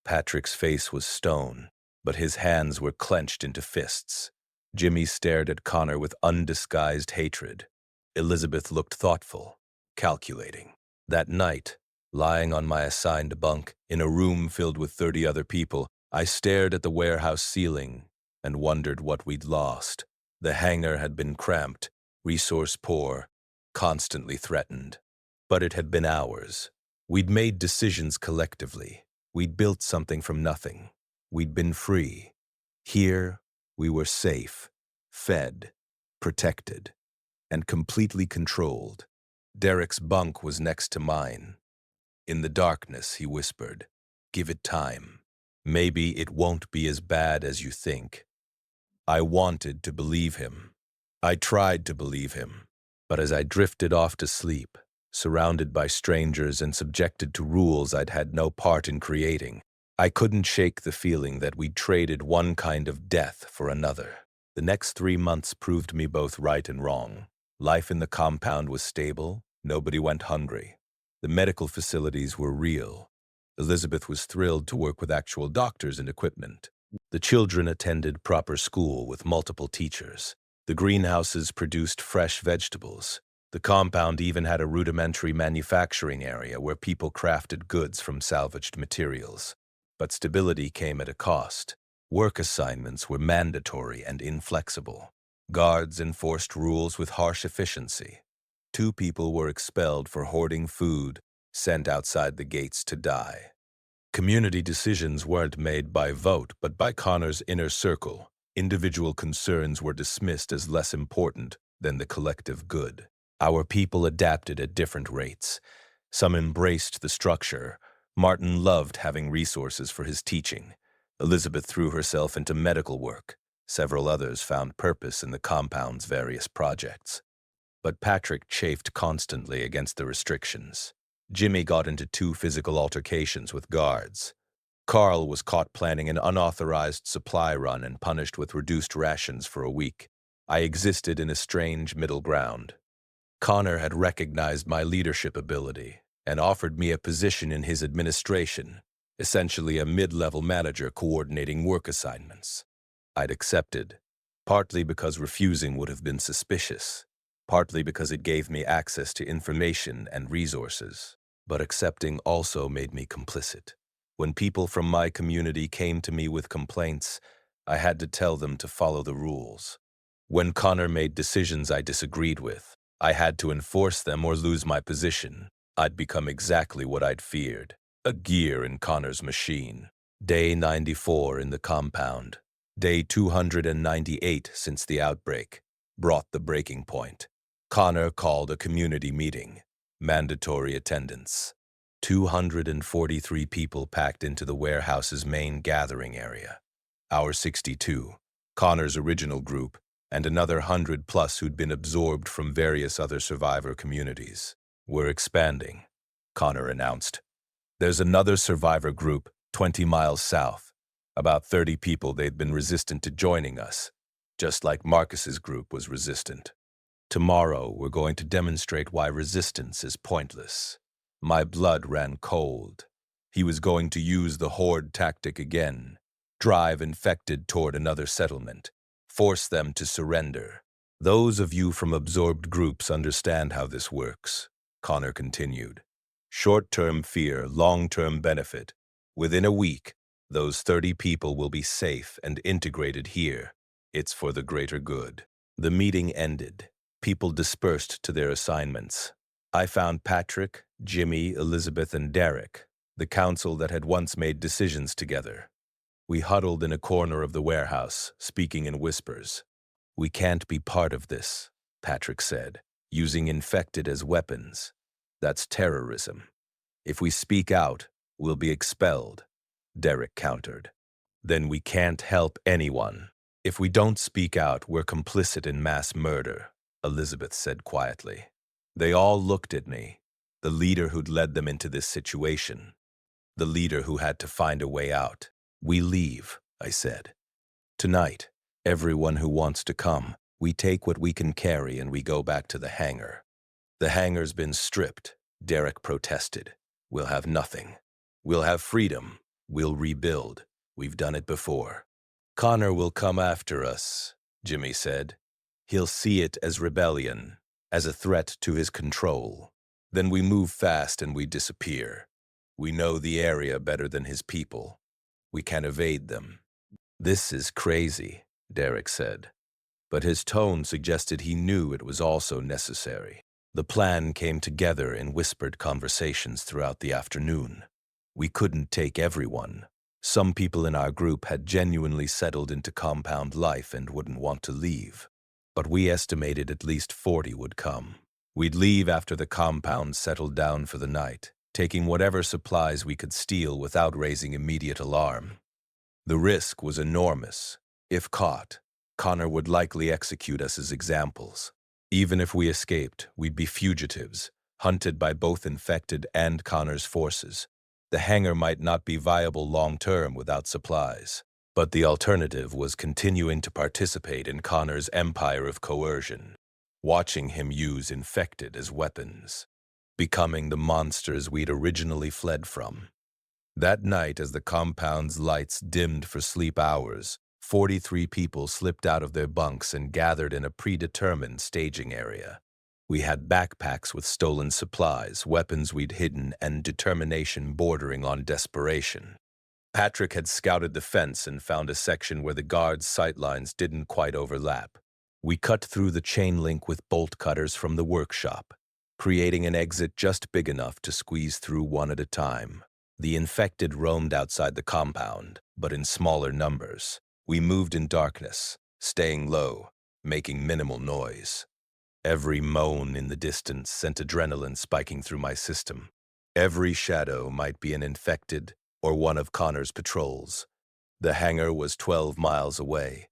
Patrick's face was stone, but his hands were clenched into fists. Jimmy stared at Connor with undisguised hatred. Elizabeth looked thoughtful, calculating. That night, lying on my assigned bunk in a room filled with 30 other people, I stared at the warehouse ceiling and wondered what we'd lost. The hangar had been cramped, resource poor, constantly threatened. But it had been ours. We'd made decisions collectively. We'd built something from nothing. We'd been free. Here, we were safe, fed, protected, and completely controlled. Derek's bunk was next to mine. In the darkness, he whispered, "Give it time. Maybe it won't be as bad as you think." I wanted to believe him. I tried to believe him. But as I drifted off to sleep, surrounded by strangers and subjected to rules I'd had no part in creating, I couldn't shake the feeling that we'd traded one kind of death for another. The next 3 months proved me both right and wrong. Life in the compound was stable. Nobody went hungry. The medical facilities were real. Elizabeth was thrilled to work with actual doctors and equipment. The children attended proper school with multiple teachers. The greenhouses produced fresh vegetables. The compound even had a rudimentary manufacturing area where people crafted goods from salvaged materials. But stability came at a cost. Work assignments were mandatory and inflexible. Guards enforced rules with harsh efficiency. 2 people were expelled for hoarding food, sent outside the gates to die. Community decisions weren't made by vote, but by Connor's inner circle. Individual concerns were dismissed as less important than the collective good. Our people adapted at different rates. Some embraced the structure. Martin loved having resources for his teaching. Elizabeth threw herself into medical work. Several others found purpose in the compound's various projects. But Patrick chafed constantly against the restrictions. Jimmy got into 2 physical altercations with guards. Carl was caught planning an unauthorized supply run and punished with reduced rations for a week. I existed in a strange middle ground. Connor had recognized my leadership ability and offered me a position in his administration, essentially a mid-level manager coordinating work assignments. I'd accepted, partly because refusing would have been suspicious, partly because it gave me access to information and resources. But accepting also made me complicit. When people from my community came to me with complaints, I had to tell them to follow the rules. When Connor made decisions I disagreed with, I had to enforce them or lose my position. I'd become exactly what I'd feared, a gear in Connor's machine. Day 94 in the compound, day 298 since the outbreak, brought the breaking point. Connor called a community meeting. Mandatory attendance. 243 people packed into the warehouse's main gathering area. Our 62, Connor's original group, and another 100+ who'd been absorbed from various other survivor communities. "We're expanding," Connor announced. "There's another survivor group 20 miles south. About 30 people they'd been resistant to joining us, just like Marcus's group was resistant. Tomorrow, we're going to demonstrate why resistance is pointless." My blood ran cold. He was going to use the horde tactic again, drive infected toward another settlement, force them to surrender. "Those of you from absorbed groups understand how this works," Connor continued. "Short-term fear, long-term benefit. Within a week, those 30 people will be safe and integrated here. It's for the greater good." The meeting ended. People dispersed to their assignments. I found Patrick, Jimmy, Elizabeth, and Derek, the council that had once made decisions together. We huddled in a corner of the warehouse, speaking in whispers. "We can't be part of this," Patrick said, "using infected as weapons. That's terrorism. If we speak out, we'll be expelled," Derek countered. "Then we can't help anyone. If we don't speak out, we're complicit in mass murder," Elizabeth said quietly. They all looked at me, the leader who'd led them into this situation, the leader who had to find a way out. "We leave," I said. "Tonight, everyone who wants to come, we take what we can carry and we go back to the hangar." "The hangar's been stripped," Derek protested. "We'll have nothing. We'll have freedom. We'll rebuild. We've done it before." "Connor will come after us," Jimmy said. "He'll see it as rebellion, as a threat to his control. Then we move fast and we disappear. We know the area better than his people. We can evade them." "This is crazy," Derek said. But his tone suggested he knew it was also necessary. The plan came together in whispered conversations throughout the afternoon. We couldn't take everyone. Some people in our group had genuinely settled into compound life and wouldn't want to leave. But we estimated at least 40 would come. We'd leave after the compound settled down for the night, taking whatever supplies we could steal without raising immediate alarm. The risk was enormous. If caught, Connor would likely execute us as examples. Even if we escaped, we'd be fugitives, hunted by both infected and Connor's forces. The hangar might not be viable long-term without supplies, but the alternative was continuing to participate in Connor's empire of coercion, watching him use infected as weapons, becoming the monsters we'd originally fled from. That night, as the compound's lights dimmed for sleep hours, 43 people slipped out of their bunks and gathered in a predetermined staging area. We had backpacks with stolen supplies, weapons we'd hidden, and determination bordering on desperation. Patrick had scouted the fence and found a section where the guards' sightlines didn't quite overlap. We cut through the chain link with bolt cutters from the workshop, creating an exit just big enough to squeeze through one at a time. The infected roamed outside the compound, but in smaller numbers. We moved in darkness, staying low, making minimal noise. Every moan in the distance sent adrenaline spiking through my system. Every shadow might be an infected or one of Connor's patrols. The hangar was 12 miles away.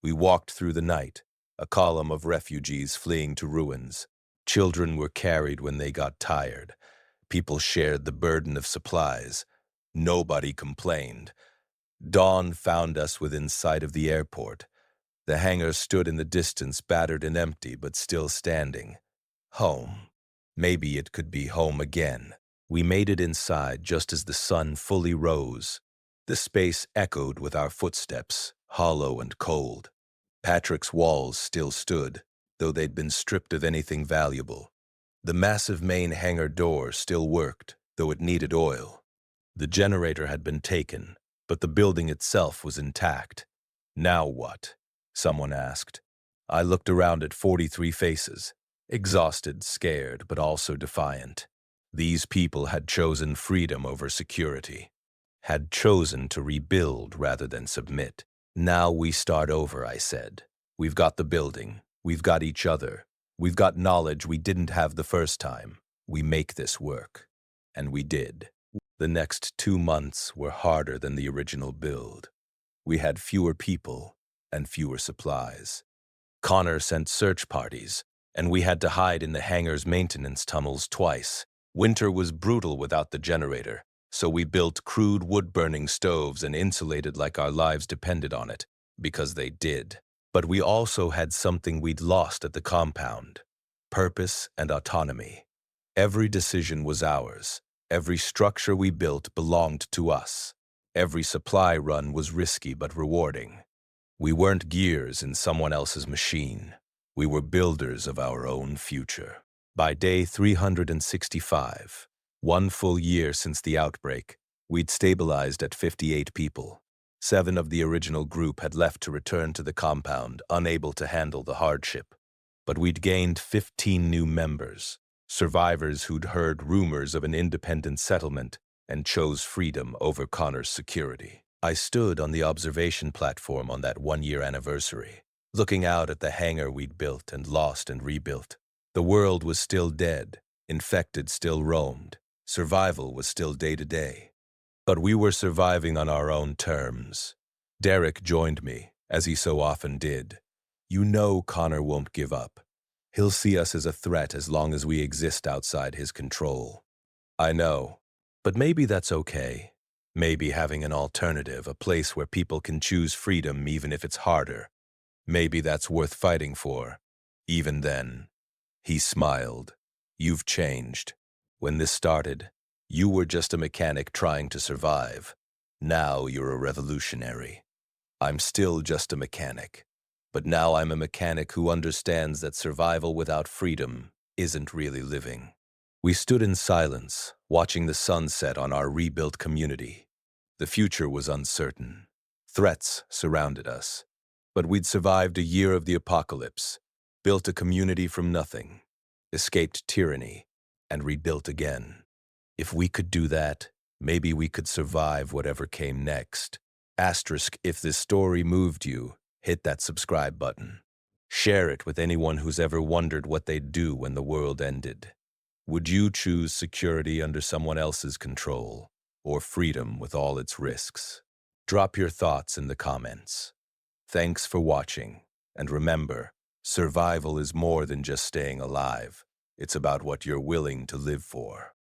We walked through the night, a column of refugees fleeing to ruins. Children were carried when they got tired. People shared the burden of supplies. Nobody complained. Dawn found us within sight of the airport. The hangar stood in the distance, battered and empty, but still standing. Home. Maybe it could be home again. We made it inside just as the sun fully rose. The space echoed with our footsteps, hollow and cold. Patrick's walls still stood, though they'd been stripped of anything valuable. The massive main hangar door still worked, though it needed oil. The generator had been taken, but the building itself was intact. Now what? Someone asked. I looked around at 43 faces, exhausted, scared, but also defiant. These people had chosen freedom over security, had chosen to rebuild rather than submit. "Now we start over," I said. "We've got the building. We've got each other. We've got knowledge we didn't have the first time. We make this work." And we did. The next 2 months were harder than the original build. We had fewer people and fewer supplies. Connor sent search parties, and we had to hide in the hangar's maintenance tunnels twice. Winter was brutal without the generator, so we built crude wood-burning stoves and insulated like our lives depended on it, because they did. But we also had something we'd lost at the compound: purpose and autonomy. Every decision was ours. Every structure we built belonged to us. Every supply run was risky but rewarding. We weren't gears in someone else's machine. We were builders of our own future. By day 365, 1 full year since the outbreak, we'd stabilized at 58 people. 7 of the original group had left to return to the compound, unable to handle the hardship. But we'd gained 15 new members, survivors who'd heard rumors of an independent settlement and chose freedom over Connor's security. I stood on the observation platform on that 1-year anniversary, looking out at the hangar we'd built and lost and rebuilt. The world was still dead, infected still roamed, survival was still day to day. But we were surviving on our own terms. Derek joined me, as he so often did. You know Connor won't give up. He'll see us as a threat as long as we exist outside his control. I know, but maybe that's okay. Maybe having an alternative, a place where people can choose freedom even if it's harder. Maybe that's worth fighting for. Even then. He smiled. You've changed. When this started, you were just a mechanic trying to survive. Now you're a revolutionary. I'm still just a mechanic. But now I'm a mechanic who understands that survival without freedom isn't really living. We stood in silence, watching the sun set on our rebuilt community. The future was uncertain. Threats surrounded us. But we'd survived a year of the apocalypse, built a community from nothing, escaped tyranny, and rebuilt again. If we could do that, maybe we could survive whatever came next. Asterisk, if this story moved you, hit that subscribe button. Share it with anyone who's ever wondered what they'd do when the world ended. Would you choose security under someone else's control, or freedom with all its risks? Drop your thoughts in the comments. Thanks for watching, and remember, survival is more than just staying alive. It's about what you're willing to live for.